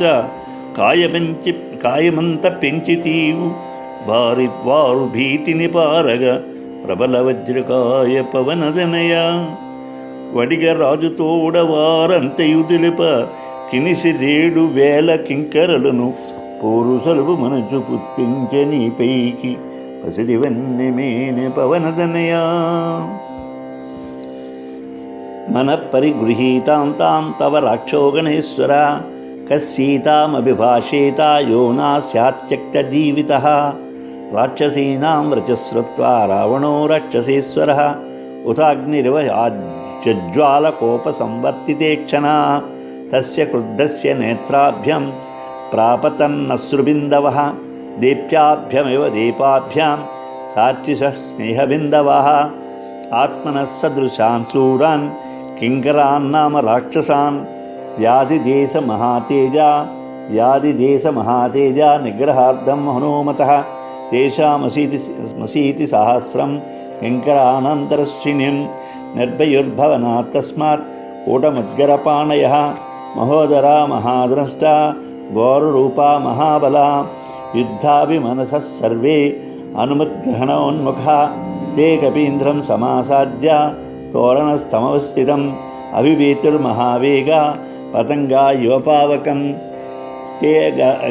కాయమంత పెంచితీవు వారు భీతిని పారగా, ప్రబల వజ్రకాయ పవనదనయా వడిగ రాజుతోడ వారంతయు తెలుప, కినిసి 7,000 కింకరలను పోరు సలుపు మనసు పుట్టించే నీ పైకి, పసిడివన్నెమేనె పవనదనయా మన పరిగృహీతాం తాం తవ రాక్షోగణేశ్వర, కస్సీతామభిభాషేత యో నాస్యాత్యక్త జీవితః, రాక్షసీనాం రచశ్రుత్వా రావణో రాక్షసేశ్వరః, ఉతాగ్నిరివ జజ్వాలకోపసంవర్తితే క్షణా, తస్య క్రుద్ధస్య నేత్రాభ్యం ప్రాపతన్నశ్రుబిందవః, దీప్యాభ్యమివ దీపాభ్యాం సార్చిషః స్నేహబిందవః, ఆత్మనః సదృశాన్ శూరాన్ కింకరాన్నామ రాక్షసాన్, వ్యాధిదేశ మహాతేజ నిగ్రహార్థం హనుమతః, తేషామసీతి సహస్రం కింకరానంతరశ్రిణిం, నిర్భయుర్భవనాత్ తస్మాత్ కూటముద్గరపాణయః, మహోదరా మహాద్రష్టా వారురూపా మహాబలా, యుద్ధాభిమనసः సర్వే అనుమద్గ్రహణోన్ముఖా తే కపీంద్రం సమాసాద్య తోరణస్తమవస్థితం అభివేతుర్మహావేగా పతంగా యువపావకం తే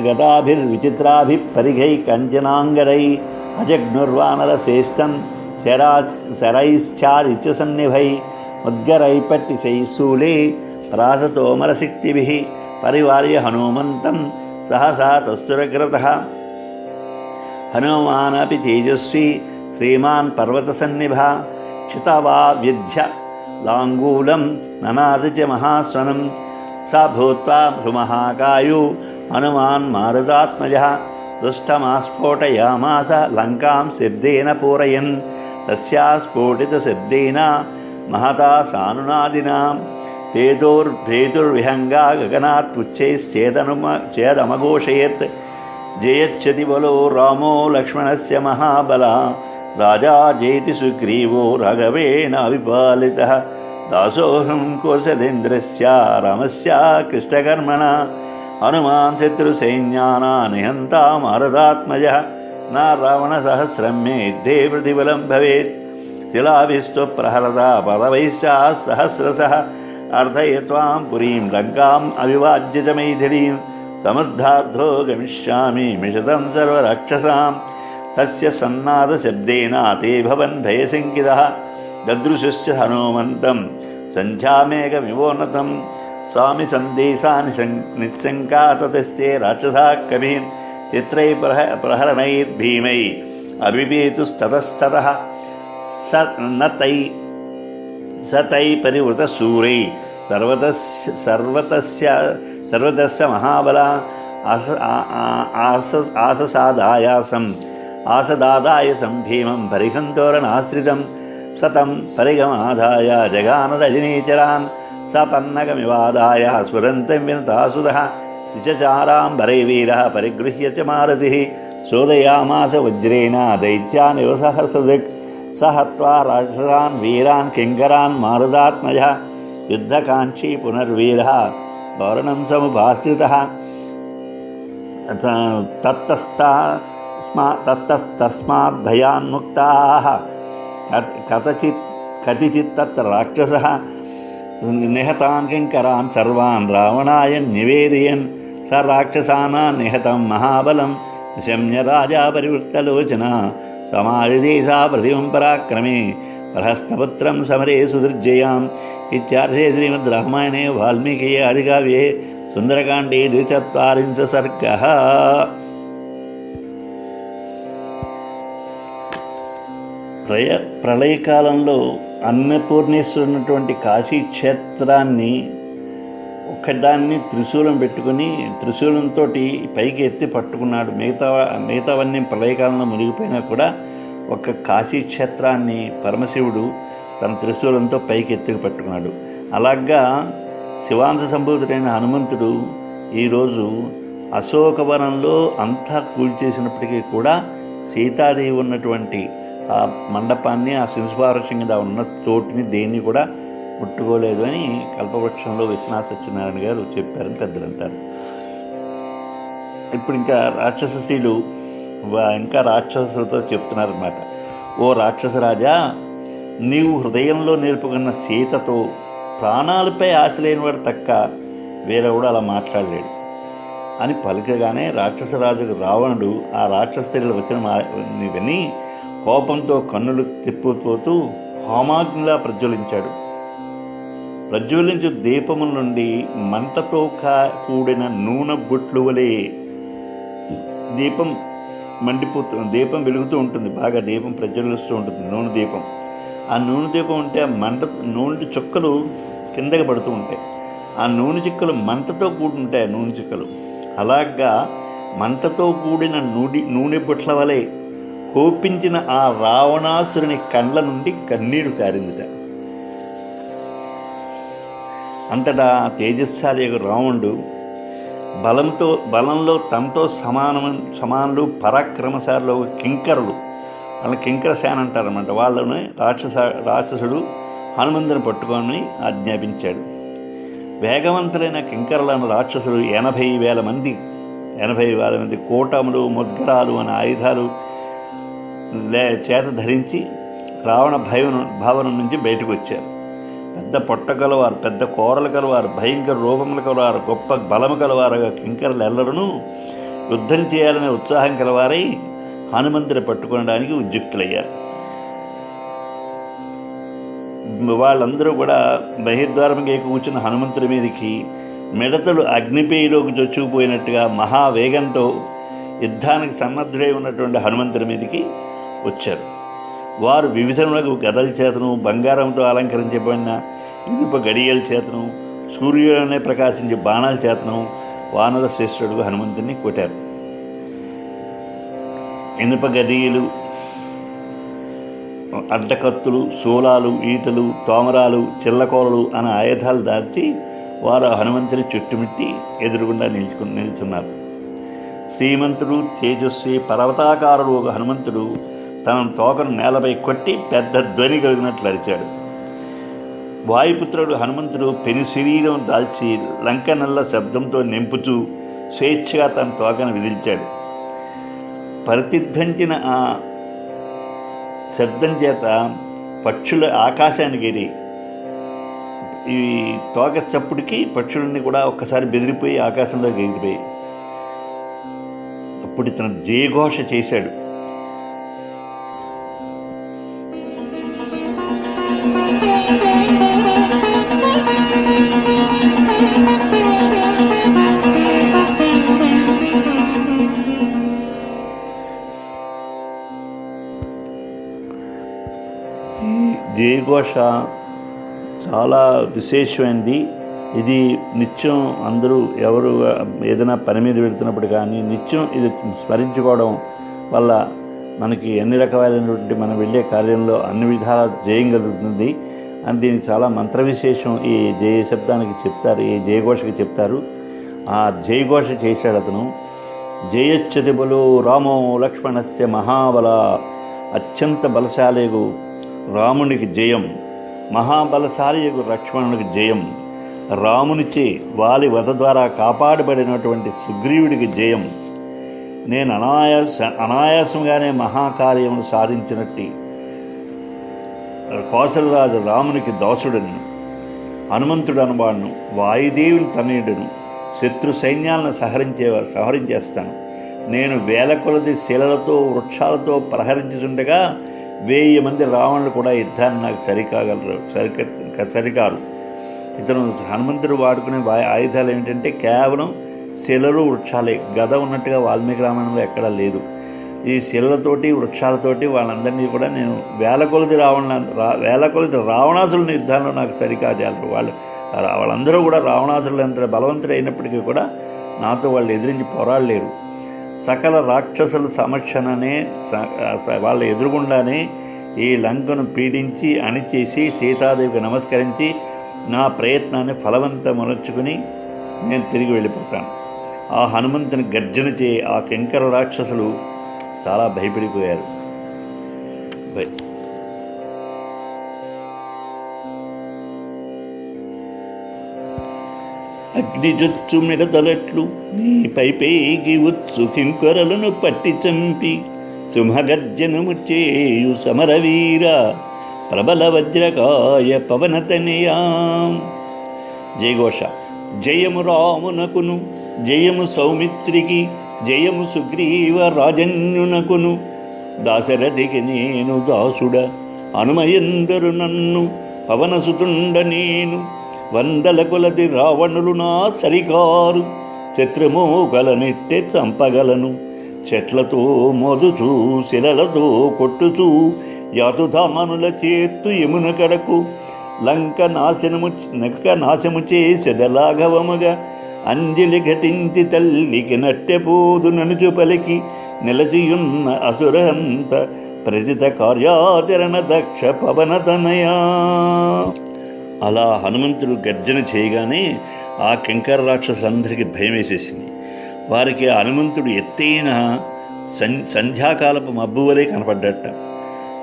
గదాభిర్విచిత్రాభిః పరిఘై కంచనాంగరై అజగ్నుర్వానరశ్రేష్టం శరైశ్చాదిత్యసన్నిభై ముద్గరైపట్టిశైశూలే రాసతోమరశక్తిభిः పరివార్య హనుమంతం సహసా తస్తురగ్రతః హనుమానపి తేజస్వీ శ్రీమాన్ పర్వతసన్నిభా క్షితవావ్యధ్య లాంగూలం ననాద చ మహాస్వనం స భూత్వా భృమహాకాయో హనుమాన్ మారుతాత్మజः దుష్టమాస్ఫోటయామాస లంకాం శబ్దేన పూరయన్ తస్యా స్ఫోటితశబ్దేన మహతా సానునాదినా భేతుర్విహంగా గగనాత్ పుచ్చైశ్చేదమఘోషయత్ జయచ్చతి బలో రామో లక్ష్మణస్య మహాబల రాజా జేతి సుగ్రీవో రాఘవేణ అవిపాలితః దాసోహం కౌసలేంద్రస్య రామస్య కృష్ణకర్మణ హనుమాన్ శత్రుసైన్యానా నిహంతా మారదాత్మజः నా రావణసహస్రం మే యుద్ధే ప్రతిఫలం భవేత్ శిలాభిస్త్వప్రహరదా పదవైశ్చ సహస్రశః అర్ధయత్వాం పురీం లంకాం అవివాజ్య చ మైథిలీం సమర్థార్థో గమిష్యామి మిషతం సర్వరాక్షసాం తస్య సన్నాదశబ్దేన తే భవన్ భయశంకితః దదృశుశ్చ హనుమంతం సంధ్యామేఘమివోన్నతం స్వామి సందేశాని నిశంకా తతస్తే రాక్షసా కవి చిత్రై ప్రహరణైర్భీమై అభిపేతుస్తతస్తతః స తై పరివృతశూరై సర్వతస్య మహాబల ఆసదాదాయసం భీమం పరిహంతోరణాశ్రితం సతం పరిగమాదాయ జగాన రజనీచరాన్ సపన్నగమివాదాయ స్ఫురంతం వినతాసుదః దిశచారాంబరై వీరः పరిగృహ్య చ మారుతిः శోదయామాస వజ్రేణ దైత్యానివ సహస్రదృక్ స హత్వా రాక్షసాన్ వీరాన్ కింకరాన్ మారుతాత్మజः యుద్ధకాంక్షీ పునర్వీరः తోరణం సముపాశ్రితः తస్తస్మాద్భయాన్ముక్తాः కతిచిత్ తత్ర రాక్షసः నిహతాన్ కింకరాన్ సర్వాన్ రావణాయ నివేదయన్ స రాక్షసానాన్ నిహతం మహాబలం నిశమ్య రాజా పరివృత్తలోచన సమాజదేశా ప్రతిమం పరాక్రమే ప్రహస్తపుత్రం సమరే సుదృర్జయాం ఇత్యార్షే శ్రీమద్ రామాయణే వాల్మీకి ఆదికావ్యే సుందరకాండే 240 సర్గః. ప్రళయకాలంలో అన్నపూర్ణేశ్వరున్నటువంటి కాశీ క్షేత్రాన్ని ఒకదాన్ని త్రిశూలం పెట్టుకుని త్రిశూలంతో పైకి ఎత్తి పట్టుకున్నాడు. మిగతావన్నీ ప్రళయకాలంలో మునిగిపోయినా కూడా ఒక కాశీ క్షేత్రాన్ని పరమశివుడు తన త్రిశూలంతో పైకి ఎత్తుకు పట్టుకున్నాడు. అలాగా శివాంశ సంభూతుడైన హనుమంతుడు ఈరోజు అశోకవనంలో అంతా కూల్చేసినప్పటికీ కూడా సీతాదేవి ఉన్నటువంటి ఆ మండపాన్ని, ఆ శిశుపారక్షంగా ఉన్న చోటుని దేన్ని కూడా ముట్టుకోలేదు అని కల్పవృక్షంలో విశ్వనాథ సత్యనారాయణ గారు చెప్పారని పెద్దలు అంటారు. ఇప్పుడు ఇంకా రాక్షస స్త్రీలు ఇంకా రాక్షసులతో చెప్తున్నారన్నమాట. ఓ రాక్షసరాజా, నీవు హృదయంలో నిలుపుకున్న సీతతో ప్రాణాలపై ఆశ లేనివాడు తక్క వేరెవడు అలా మాట్లాడలేడు అని పలికగానే రాక్షసరాజుకు రావణుడు ఆ రాక్షస స్త్రీల వచ్చిన విని కోపంతో కన్నులు తిప్పుతూ హోమాగ్నిలా ప్రజ్వలించాడు. ప్రజ్వలించు దీపముల నుండి మంటతో కూడిన నూనె బొట్లు వలె దీపం దీపం వెలుగుతూ ఉంటుంది. బాగా దీపం ప్రజ్వలిస్తూ ఉంటుంది, నూనె దీపం. ఆ నూనె దీపం ఉంటే ఆ నూనె చుక్కలు కిందకి పడుతూ ఉంటాయి. ఆ నూనె చుక్కలు మంటతో కూడి ఉంటాయి. నూనె చుక్కలు అలాగా మంటతో కూడిన నూనె బొట్ల వలె కోపించిన ఆ రావణాసురుని కండ్ల నుండి కన్నీరు కారిందిట. అంతటా తేజస్శాలి రావణుడు బలంలో తనతో సమానులు పరాక్రమశాలలో కింకరులు, వాళ్ళ కింకర సేన అంటారన్నమాట. వాళ్ళని రాక్షసుడు హనుమంతుని పట్టుకొని ఆజ్ఞాపించాడు. వేగవంతులైన కింకరులను రాక్షసులు 80,000 మంది 80,000 మంది కూటములు, ముద్గరాలు అనే ఆయుధాలు చేత ధరించి రావణ భావన నుంచి బయటకు వచ్చారు. పెద్ద పొట్ట గలవారు, పెద్ద కోరలు గలవారు, భయంకర రూపములు గలవారు, గొప్ప బలము గలవారుగా కింకరులు ఎల్లరూ యుద్ధం చేయాలనే ఉత్సాహం గలవారై హనుమంతుని పట్టుకోవడానికి ఉద్యుక్తులయ్యారు. వాళ్ళందరూ కూడా బహిర్ద్వారంగా కూర్చున్న హనుమంతుడి మీదకి మిడతలు అగ్నిపేయిలోకి చొచ్చుకుపోయినట్టుగా మహావేగంతో యుద్ధానికి సన్నద్ధుడై ఉన్నటువంటి హనుమంతుడి మీదకి వచ్చారు. వారు వివిధములకు గదల చేతను, బంగారంతో అలంకరించబడిన ఇనుప గడియల చేతను, సూర్యులనే ప్రకాశించే బాణాల చేతను వానర శ్రేష్ఠుడు హనుమంతుడిని కొట్టారు. ఇనుప గదియలు, అడ్డకత్తులు, శూలాలు, ఈటలు, తోమరాలు, చిల్లకోరలు అనే ఆయుధాలు దాల్చి వారు హనుమంతుని చుట్టుముట్టి ఎదురుగుండా నిల్చున్నారు. శ్రీమంతుడు, తేజస్వి, పర్వతాకారుడు ఒక హనుమంతుడు తన తోకను నేలపై కొట్టి పెద్ద ధ్వని కలిగినట్లు అరిచాడు. వాయుపుత్రుడు హనుమంతుడు పెను శరీరం దాల్చి లంక నల్ల శబ్దంతో నింపుతూ స్వేచ్ఛగా తన తోకను విదిల్చాడు. ప్రతిధ్వంచిన ఆ శబ్దం చేత పక్షుల ఆకాశానికి ఎగిరి ఈ తోక చప్పుడికి పక్షులన్నీ కూడా ఒక్కసారి బెదిరిపోయి ఆకాశంలోకి ఎగిరిపోయి అప్పుడు ఇతను జయఘోష చేశాడు. ఈ జయఘోష చాలా విశేషమైనది. ఇది నిత్యం అందరూ ఎవరు ఏదైనా పని మీద వెళుతున్నప్పుడు కానీ నిత్యం ఇది స్మరించుకోవడం వల్ల మనకి అన్ని రకాలైనటువంటి మనం వెళ్ళే కార్యంలో అన్ని విధాల జయం కలుగుతుంది అని దీనికి చాలా మంత్ర విశేషం ఈ జయ శబ్దానికి చెప్తారు, ఈ జయఘోషకి చెప్తారు. ఆ జయఘోష చేశాడు అతను. జయచ్చతి బలో రామో లక్ష్మణస్య మహాబల. అత్యంత బలశాలిగు రామునికి జయం, మహాబలశాలియగు లక్ష్మణునికి జయం. రామునిచే వాలి వధ ద్వారా కాపాడబడినటువంటి సుగ్రీవుడికి జయం. నేను అనాయాసంగానే మహాకార్యమును సాధించినట్టి కౌసలరాజు రామునికి దాసుడను, హనుమంతుడు అనబాడును, వాయుదేవుని తనయుడును, శత్రు సైన్యాలను సంహరించేస్తాను. నేను వేల కొలది శిలలతో వృక్షాలతో ప్రహరించుతుండగా 1000 మంది రావణులు కూడా యుద్ధాన్ని నాకు సరికారు. ఇతను హనుమంతుడు వాడుకునే ఆయుధాలు ఏమిటంటే కేవలం శిలలు, వృక్షాలే. గద ఉన్నట్టుగా వాల్మీకి రామాయణంలో ఎక్కడా లేదు. ఈ శిలలతోటి, వృక్షాలతోటి వాళ్ళందరినీ కూడా నేను వేల కొలది రావణాసురుని యుద్ధాల్లో నాకు సరికాజాలరు. వాళ్ళందరూ కూడా రావణాసురులు ఎంత బలవంతుడు అయినప్పటికీ కూడా నాతో వాళ్ళు ఎదిరించి పోరాడలేరు. సకల రాక్షసుల సమక్షణనే వాళ్ళ ఎదురుగుండానే ఈ లంకను పీడించి అణిచేసి సీతాదేవికి నమస్కరించి నా ప్రయత్నాన్ని ఫలవంతమనర్చుకుని నేను తిరిగి వెళ్ళిపోతాను. ఆ హనుమంతుని గర్జనచే ఆ కింకర రాక్షసులు చాలా భయపడిపోయారు. అగ్నిజొచ్చు మిడతలట్లు నీ పైపైకి వచ్చు కింకరలను పట్టి చంపి సింహగర్జనము చేయు సమరవీర ప్రబల వజ్రకాయ పవనతనయా. జయఘోష. జయము రామునకును, జయము సౌమిత్రికి, జయము సుగ్రీవ రాజన్యునకును, దాశరథికి నేను దాసుడ అనుమయందరు నన్ను పవనసుతుండ నేను. 100 కొలది రావణులు నా సరికారు, శత్రుమూకలనెట్టే చంపగలను. చెట్లతో మోదుచూ శిలలతో కొట్టుచూ యాతుధానుల చేత్తు యమున కడకు. లంక నాశము చేసెదలాఘవముగా అంజలి ఘటించి తల్లికి నట్టెపోదు ననుచు పలికి నిలచియున్న అసురహంత ప్రతిత కార్యాచరణ దక్ష పవనతనయా. అలా హనుమంతుడు గర్జన చేయగానే ఆ కింకర రాక్షసులందరికీ భయం వేసేసింది. వారికి హనుమంతుడు ఎత్తైన సంధ్యాకాలపు మబ్బు వలె కనపడ్డట.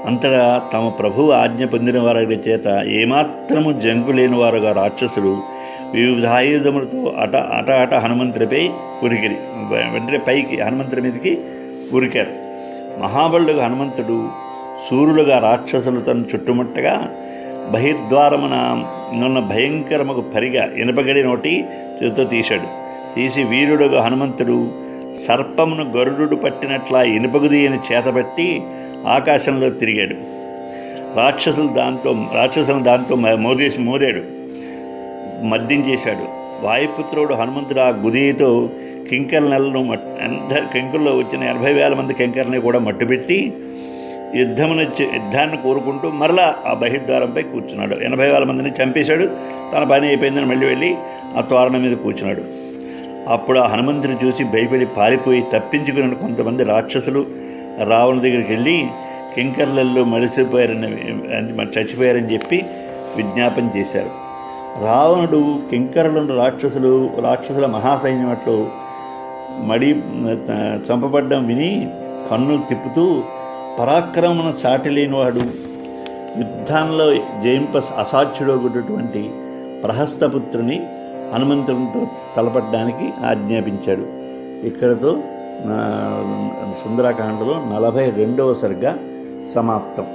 అంతటా తమ ప్రభువు ఆజ్ఞ పొందిన వారి చేత ఏమాత్రము జంకు లేని వారుగా రాక్షసులు వివిధాయుధములతో అట హనుమంతుడిపై ఉరికిరి. వెంటనే పైకి హనుమంతుడి మీదకి ఉరికారు. మహాబలుడుగా హనుమంతుడు సూర్యులుగా రాక్షసులు తను చుట్టుముట్టగా బహిర్ద్వారమున నున్న భయంకరముకు పరిగా ఇనుపగడి నోటి చేతితో తీసి వీరుడుగా హనుమంతుడు సర్పమును గరుడు పట్టినట్లా ఇనుపగుదియని చేతబట్టి ఆకాశంలో తిరిగాడు. రాక్షసులను దాంతో మోదాడు, మర్దించేశాడు. వాయుపుత్రుడు హనుమంతుడు ఆ గుదితో కింకర్లను కింకుల్లో వచ్చిన 80,000 మంది కింకర్ని కూడా మట్టుపెట్టి యుద్ధాన్ని కోరుకుంటూ మరలా ఆ బహిర్ద్వారంపై కూర్చున్నాడు. 80,000 మందిని చంపేశాడు. తన పని అయిపోయిందని మళ్ళీ వెళ్ళి ఆ తోరణం మీద కూర్చున్నాడు. అప్పుడు ఆ హనుమంతుని చూసి భయపడి పారిపోయి తప్పించుకున్న కొంతమంది రాక్షసులు రావణ దగ్గరికి వెళ్ళి కింకర్లలో చచ్చిపోయారని చెప్పి విజ్ఞాపన చేశారు. రావణుడు కింకరులను రాక్షసుల మహాసైన్యం అట్లు చంపబడ్డం విని కన్నులు తిప్పుతూ పరాక్రమణ సాటి లేనివాడు, యుద్ధంలో జయింప అసాధ్యుడొకటువంటి ప్రహస్తపుత్రుని హనుమంతునితో తలపడ్డానికి ఆజ్ఞాపించాడు. ఇక్కడతో సుందరకాండలో 42వ సర్గ సమాప్తం.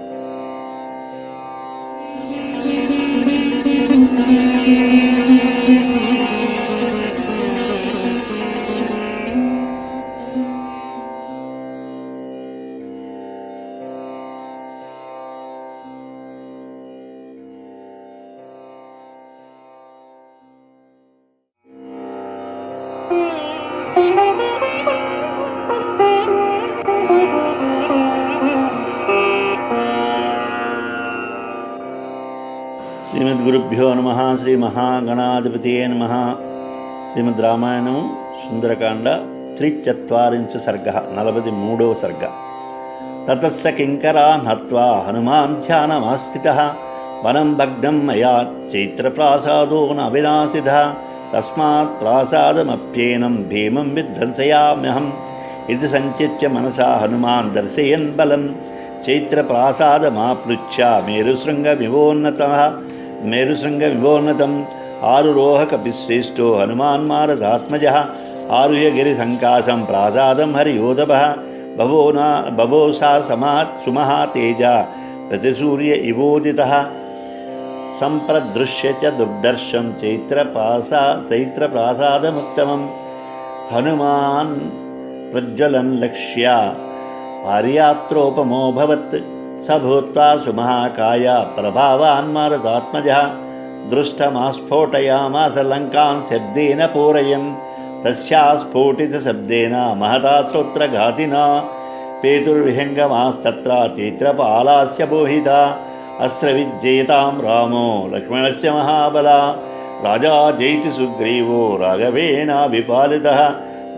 శ్రీమద్గురుభ్యో నమః. శ్రీ మహాగణాధిపతియే నమః. శ్రీమద్ రామాయణము సుందరకాండ 43 సర్గ 43వ సర్గ. తతస్స కింకరాన్ హత్వా హనుమాన్ ధ్యానమాస్థితః వనం భగ్నం మయా చైత్రప్రాసాదో నవినాశితః తస్మాత్ ప్రాసాదమప్యేనం భీమం విధ్వంసయామ్యహం ఇది సంచిత్య మనసా హనుమాన్ దర్శయన్ బలం చైత్రప్రాసాదమాప్లుచ్య మేరుశృంగవివోన్నతం ఆరురోహకపిశ్రేష్టో హనుమాన్మారదాత్మజः ఆరుహ్యగిరి సంకాశం ప్రాసాదం హరియోధభः బభోసా సుమహాతేజ ప్రతిసూర్య ఇవోదితः సంప్రదృశ్య చ దుర్దర్శం చైత్రప్రాసాదముత్తమం హనుమాన్ ప్రజ్వలన్ లక్ష్య పార్యాత్రోపమోభవత్ స భూత్వా సుమహాకాయ ప్రభావాన్ మారదాత్మజः దృష్టమాస్ఫోటయామాస లంకాం శబ్దేన పూరయన్ తస్యా స్ఫోటిత శబ్దేన మహతా శ్రోత్రఘాతినా పేతుర్విహంగమాస్తత్ర చైత్రపాలాస్య బోహితా అస్త్రవిజ్జేతాం రామో లక్ష్మణస్య మహాబలా రాజా జైతి సుగ్రీవో రాఘవేణాభిపాలితః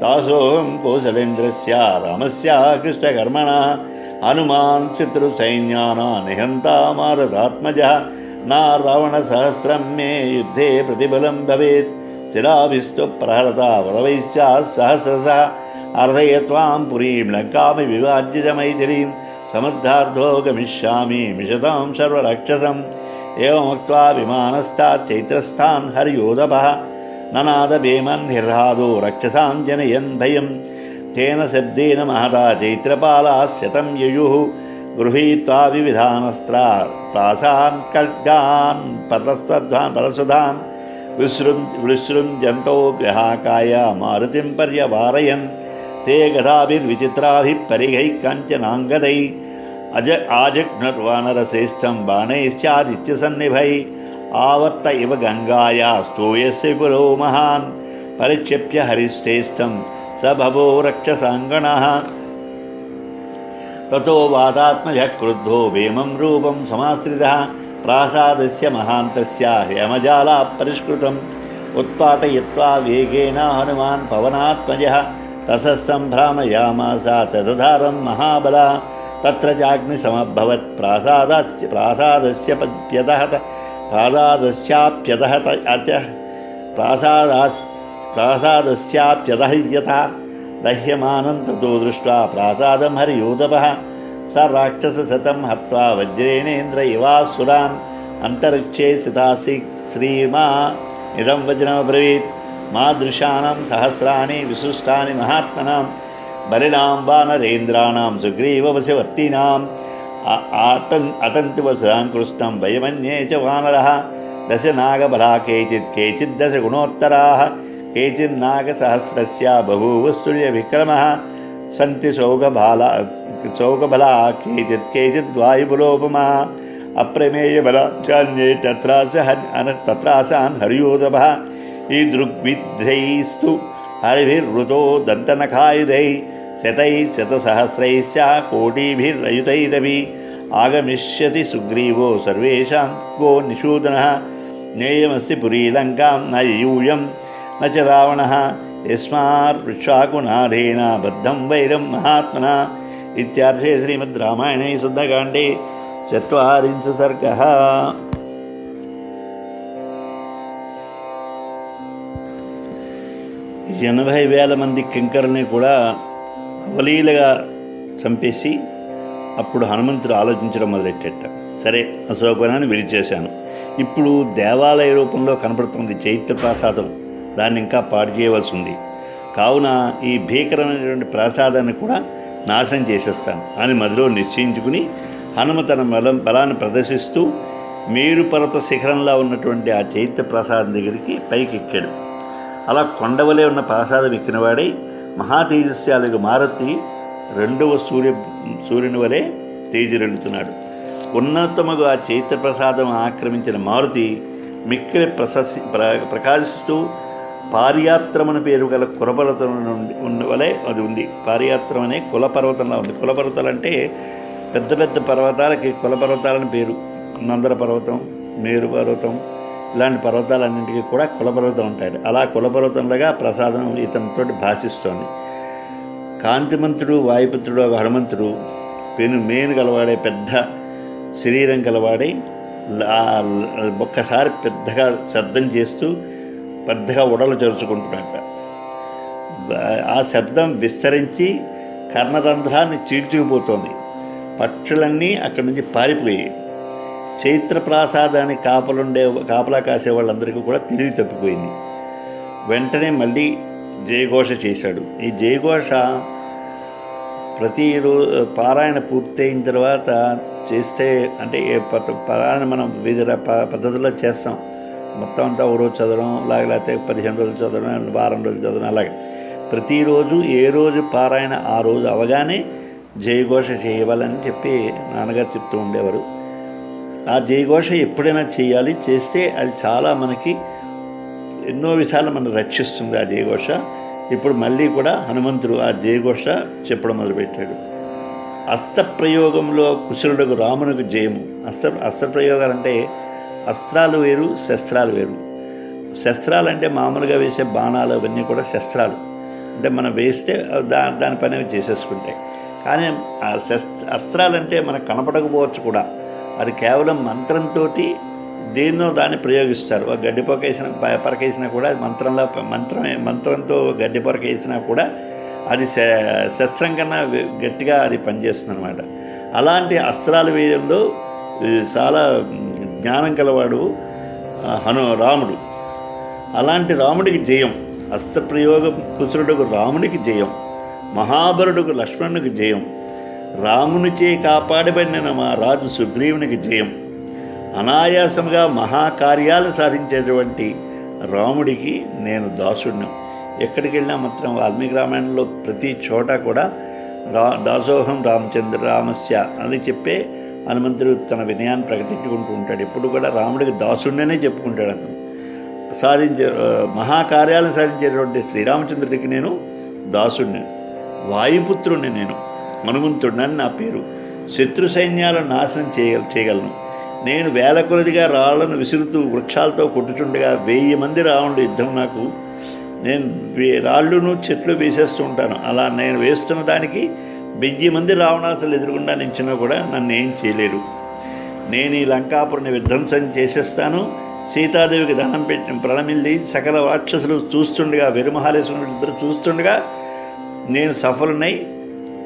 దాసోహం కౌసలేంద్రస్య రామస్య కృష్ణకర్మణः హనుమాన్ శత్రుసైన్యానా నిహంతా మారదాత్మజः నా రావణసహస్రం మే యుద్ధే ప్రతిబలం భవేత్ శిలాభిస్తు ప్రహరత వరవైశ్చ సహస్రశः అర్ధయత్వాం పురీం లంకామి వివాజ్య మైథిలీం సముద్ధార్థో గమిష్యామి మిషతాం సర్వరాక్షసం ఏవముక్త్వా విమానస్థాత్ చైత్రస్థాన్ హరియోధభः ననాదభీమన్ నిర్హాదో రక్షసాం జనయన్ భయం తేన శబ్దేన మహతా చైత్రపాలా శతం యయుః గృహీత్వా వివిధానస్త్రాసాన్ ఖడ్గాన్ పరశుధాన్ విసృంజంతో గ్రహాకాయ మారుతిం పర్యవారయన్ తే గదాభిర్విచిత్రాభిः పరిగైః కాంచనాంగదైః ఆజఘ్నుర్వానరశ్రేష్టం బాణైశ్చాదిత్యసన్నిభైః ఆవర్త ఇవ గంగాయా స్తూయస్య విపులో మహాన్ పరిక్షిప్య హరిశ్రేష్టం స భవో రక్షసాంగణః తతో వాదాత్మజः క్రుద్ధో భీమం రూపం సమాశ్రితः ప్రాసాదస్య మహాంతస్య హేమజాలా పరిష్కృతం ఉత్పాటయిత్వా వేగేన హనుమాన్ పవనాత్మజः తతః సంభ్రామయామాస శతధారం మహాబలా తత్ర చాగ్నిసమభవత్ ప్రాసాదస్యాప్యదహ్యత దహ్యమానం తతో దృష్ట్వా ప్రాసాదం హరియోధభः స రాక్షసశతం హత్వా వజ్రేణేంద్ర ఇవాసురాన్ అంతరిక్షే సితాసి ఇదం వచనమబ్రవీత్ మాదృశానాం సహస్రాణి విశిష్టాని మహాత్మనాం బలినాం వానరేంద్రాణం సుగ్రీవవశవర్తినాం అటంతి వసుధాం కృష్ణం వయమన్యే చ వానరః దశనాగబలా కేచిద్దశగుణోత్తరాः కేచిన్నాగసహస్రస్య బభూవస్తుల్య విక్రమः సంతి చౌకబలా కేచిద్వాయుబలోపమः అప్రమేయబలాచాన్యే తత్రాసాన్ హరియోధభः ఈ దృగ్విద్ధైస్తు హరిభిర్వృతో దంతనఖాయుధై శతసహస్రైశ్చ కోటిభిరయుతైరపి ఆగమిష్యతి సుగ్రీవో సర్వేషాం కో నిషూదనః జ్ఞేయమస్తి పురీలంకాం న యూయం న చ రావణः యస్మాద్విశ్వాకునాథేన బద్ధం వైరం మహాత్మనా ఇత్యార్షే శ్రీమద్ రామాయణే శుద్ధకాండే 40 సర్గः. 80,000 మంది కింకరుల్ని కూడా అవలీలగా చంపేసి అప్పుడు హనుమంతుడు ఆలోచించడం మొదలెట్టేట. సరే, అశోకవనాన్ని విరిచేశాను, ఇప్పుడు దేవాలయ రూపంలో కనపడుతుంది చైత్య ప్రాసాదం, దాన్ని ఇంకా పాడు చేయవలసి ఉంది. కావున ఈ భీకరమైనటువంటి ప్రాసాదాన్ని కూడా నాశనం చేసేస్తాను అని మదిలో నిశ్చయించుకుని హనుమ తన బలాన్ని ప్రదర్శిస్తూ మేరు పర్వత శిఖరంలో ఉన్నటువంటి ఆ చైత్య ప్రాసాదం దగ్గరికి పైకి ఎక్కాడు. అలా కొండవలే ఉన్న ప్రాసాదం ఎక్కినవాడై మహాతేజస్యాలకు మారుతి రెండవ సూర్యుని వలె తేజరెళ్తున్నాడు. ఉన్నతముగా ఆ చైత్య ప్రసాదం ఆక్రమించిన మారుతి మిక్కిలి ప్రకాశిస్తూ పారియాత్రమని పేరు గల కులపర్వతం ఉన్న వలె అది ఉంది. పారియాత్రం అనే కులపర్వతంలా ఉంది. కులపర్వతాలు అంటే పెద్ద పెద్ద పర్వతాలకి కులపర్వతాలని పేరు. నందర పర్వతం, మేరు పర్వతం, ఇలాంటి పర్వతాలన్నింటికీ కూడా కులపర్వతం ఉంటాయి. అలా కులపర్వతంలాగా ప్రసాదం ఇతనితో భాషిస్తోంది. కాంతిమంతుడు వాయుపుత్రుడు హనుమంతుడు మేను గలవాడే పెద్ద శరీరం గలవాడై ఒక్కసారి పెద్దగా శబ్దం చేస్తూ పెద్దగా ఉడలు జరుచుకుంటున్నట్ట. ఆ శబ్దం విస్తరించి కర్ణరంధ్రాన్ని చీల్చుకుపోతోంది. పక్షులన్నీ అక్కడి నుంచి పారిపోయాయి. చైత్ర ప్రాసాదానికి కాపలా కాసే వాళ్ళందరికీ కూడా తెలివి తప్పిపోయింది. వెంటనే మళ్ళీ జయఘోష చేశాడు. ఈ జయఘోష ప్రతిరోజు పారాయణ పూర్తయిన తర్వాత చేస్తే, అంటే పారాయణ మనం వివిధ పద్ధతుల్లో చేస్తాం. మొత్తం అంతా ఓ రోజు చదవడం, లేకపోతే 15 రోజులు చదవడం, వారం రోజులు చదవడం, అలాగే ప్రతిరోజు ఏ రోజు పారాయణ ఆ రోజు అవగానే జయఘోష చేయవాలని చెప్పి నాన్నగారు చెప్తూ ఉండేవారు. ఆ జయఘోష ఎప్పుడైనా చేయాలి, చేస్తే అది చాలా మనకి ఎన్నో విషయాలు మనం రక్షిస్తుంది ఆ జయఘోష. ఇప్పుడు మళ్ళీ కూడా హనుమంతుడు ఆ జయఘోష చెప్పడం మొదలుపెట్టాడు. అస్త్రప్రయోగంలో కుశలుడకు రామునకు జయము. అస్త్రప్రయోగాలు అంటే అస్త్రాలు వేరు, శస్త్రాలు వేరు. శస్త్రాలు అంటే మామూలుగా వేసే బాణాలు అవన్నీ కూడా శస్త్రాలు, అంటే మనం వేస్తే దాని పని చేసేసుకుంటాయి. కానీ ఆ అస్త్రాలంటే మనకు కనపడకపోవచ్చు కూడా, అది కేవలం మంత్రంతో దేన్నో దాన్ని ప్రయోగిస్తారు. గడ్డి పరకేసినా కూడా మంత్రంతో గడ్డి పరకేసినా కూడా అది శస్త్రం కన్నా గట్టిగా అది పనిచేస్తుంది అనమాట. అలాంటి అస్త్రాలు వేయడంలో చాలా జ్ఞానం కలవాడు రాముడు. అలాంటి రాముడికి జయం. అస్త్రప్రయోగం కుశలుడుకు రాముడికి జయం. మహాబలుడుకు లక్ష్మణునికి జయం. రామునిచే కాపాడబడిన మా రాజు సుగ్రీవునికి జయం. అనాయాసంగా మహాకార్యాలు సాధించేటువంటి రాముడికి నేను దాసుడిని. ఎక్కడికి వెళ్ళినా మాత్రం వాల్మీకి రామాయణంలో ప్రతి చోట కూడా దాసోహం రామచంద్ర రామస్య అని చెప్పే హనుమంతుడు తన వినయాన్ని ప్రకటించుకుంటూ ఉంటాడు. ఎప్పుడు కూడా రాముడికి దాసుడినే చెప్పుకుంటాడు. అతను మహాకార్యాలను సాధించేటువంటి శ్రీరామచంద్రుడికి నేను దాసుడిని, వాయుపుత్రుడిని, నేను హనుమంతుడిని నా పేరు. శత్రు సైన్యాలను నాశనం చేయగలను. నేను వేల కొలదిగా రాళ్లను విసురుతూ వృక్షాలతో కొట్టుచుండగా 1000 మంది రావణుడు యుద్ధం నాకు. నేను రాళ్ళును చెట్లు వేసేస్తూ ఉంటాను. అలా నేను వేస్తున్న దానికి 1000 మంది రావణాసులు ఎదురుగుండా నించినా కూడా నన్ను ఏం చేయలేరు. నేను ఈ లంకాపురిని విధ్వంసం చేసేస్తాను. సీతాదేవికి దండం పెట్టి ప్రణమిల్లి సకల రాక్షసులు చూస్తుండగా, వీరమహాలేశ్వరుడు ఇద్దరు చూస్తుండగా నేను సఫలునై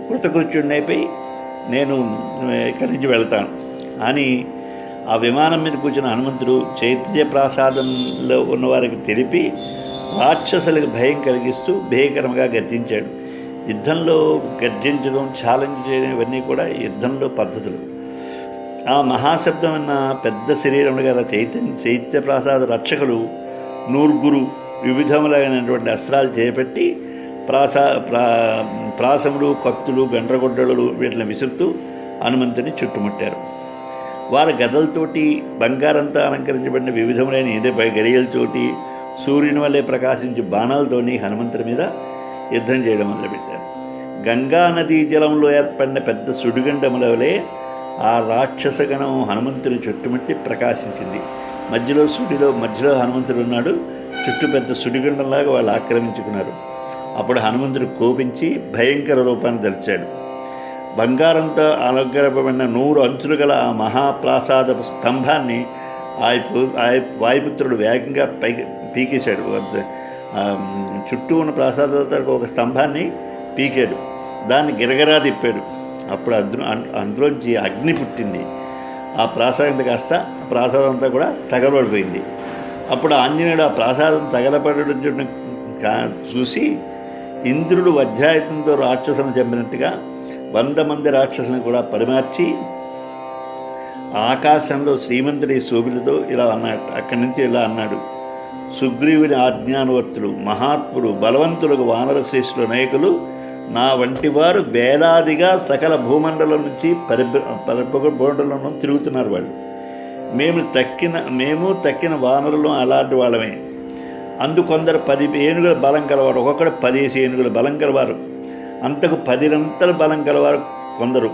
కృతకృత్యుడినైపోయి నేను ఇక్కడి నుంచి వెళ్తాను అని ఆ విమానం మీద కూర్చున్న హనుమంతుడు చైత్య ప్రాసాదంలో ఉన్నవారికి తెలిపి రాక్షసులకు భయం కలిగిస్తూ భయంకరంగా గర్జించాడు. యుద్ధంలో గర్జించడం, ఛాలెంజ్ చేయడం ఇవన్నీ కూడా యుద్ధంలో పద్ధతులు. ఆ మహాశబ్దం అన్న పెద్ద శరీరంలో గల చైత్య ప్రాసాద రక్షకులు నూర్గురు వివిధములైనటువంటి అస్త్రాలు చేపట్టి ప్రాసములు, కత్తులు, గండ్రగొడ్డలు వీటిని విసురుతూ హనుమంతుని చుట్టుముట్టారు. వారి గదలతోటి, బంగారంతో అలంకరించబడిన వివిధములైన ఇదే గడియలతోటి, సూర్యుని వల్లే ప్రకాశించే బాణాలతోని హనుమంతుడి మీద యుద్ధం చేయడం మొదలుపెట్టారు. గంగా నదీ జలంలో ఏర్పడిన పెద్ద సుడిగండముల వలె ఆ రాక్షసగణం హనుమంతుని చుట్టుముట్టి ప్రకాశించింది. మధ్యలో హనుమంతుడు ఉన్నాడు. చుట్టూ పెద్ద సుడిగండంలాగా వాళ్ళు ఆక్రమించుకున్నారు. అప్పుడు హనుమంతుడు కోపించి భయంకర రూపాన్ని దలిచాడు. బంగారంతో అలంకరింపబడిన 100 అంచులు గల ఆ మహాప్రాసాద స్తంభాన్ని వాయుపుత్రుడు వేగంగా పీకేశాడు. చుట్టూ ఉన్న ప్రాసాదాలకు ఒక స్తంభాన్ని పీకాడు. దాన్ని గిరగరా తిప్పాడు. అప్పుడు అందులోంచి అగ్ని పుట్టింది. ఆ ప్రాసాదం కాస్త ప్రాసాదం అంతా కూడా తగలబడిపోయింది. అప్పుడు ఆంజనేయుడు ఆ ప్రాసాదం తగలబడడం చూసి ఇంద్రుడు వజ్రాయుధంతో రాక్షసులను చంపినట్టుగా 100 మంది రాక్షసులను కూడా పరిమార్చి ఆకాశంలో శ్రీమంతుడి శోభిలతో ఇలా అన్నాడు. అక్కడి నుంచి ఇలా అన్నాడు: సుగ్రీవుని ఆజ్ఞానవర్తులు, మహాత్ములు, బలవంతులకు వానర శ్రేష్ఠుల నాయకులు నా వంటి వారు వేలాదిగా సకల భూమండలం నుంచి భూమండలంలో తిరుగుతున్నారు. వాళ్ళు మేము తక్కిన వానరులు అలాంటి వాళ్ళమే. కొందరు 10 ఏనుగుల బలం కలవారు, ఒక్కొక్కడు 10 ఏనుగుల బలం కలవారు, అంతకు 10 బలం కలవారు కొందరు,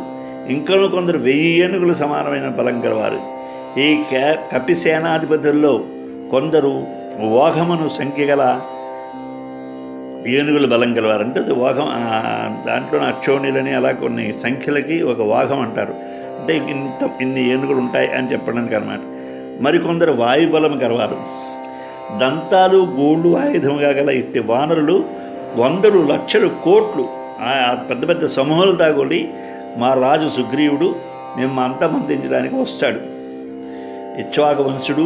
ఇంకనూ కొందరు 1000 ఏనుగులు సమానమైన బలం కలవారు. ఈ కపి సేనాధిపతుల్లో కొందరు ఓఘమును సంఖ్య గల ఏనుగుల బలం గలవారు. అంటే ఓఘం దాంట్లో అక్షోణిలని అలా కొన్ని సంఖ్యలకి ఒక ఓఘం అంటారు. అంటే ఇన్ని ఏనుగులు ఉంటాయి అని చెప్పడానికి అన్నమాట. మరికొందరు వాయుబలం గలవారు. దంతాలు, గోళ్ళు ఆయుధంగా గల ఇట్టి వానరులు 100 లక్షలు కోట్లు పెద్ద పెద్ద సమూహాలు తాగొలి మా రాజు సుగ్రీవుడు మేము అంతమందించడానికి వస్తాడు. ఇక్ష్వాకు వంశుడు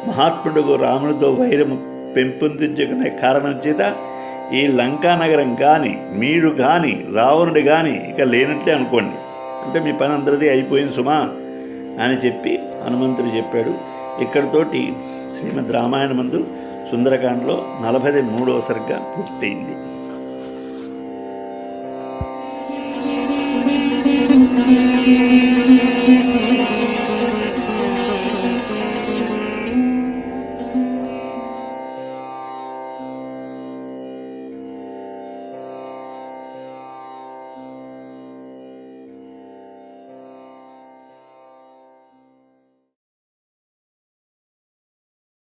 మహాత్ముడు రామునితో వైరము పెంపొందించుకునే కారణం చేత ఈ లంకా నగరం కానీ, మీరు కానీ, రావణుడు కానీ ఇక లేనట్లే అనుకోండి. అంటే మీ పని అందరిది అయిపోయింది సుమా అని చెప్పి హనుమంతుడు చెప్పాడు. ఇక్కడితోటి శ్రీమద్ రామాయణమందు సుందరకాండలో 43వ సర్గ పూర్తయింది. Thank you.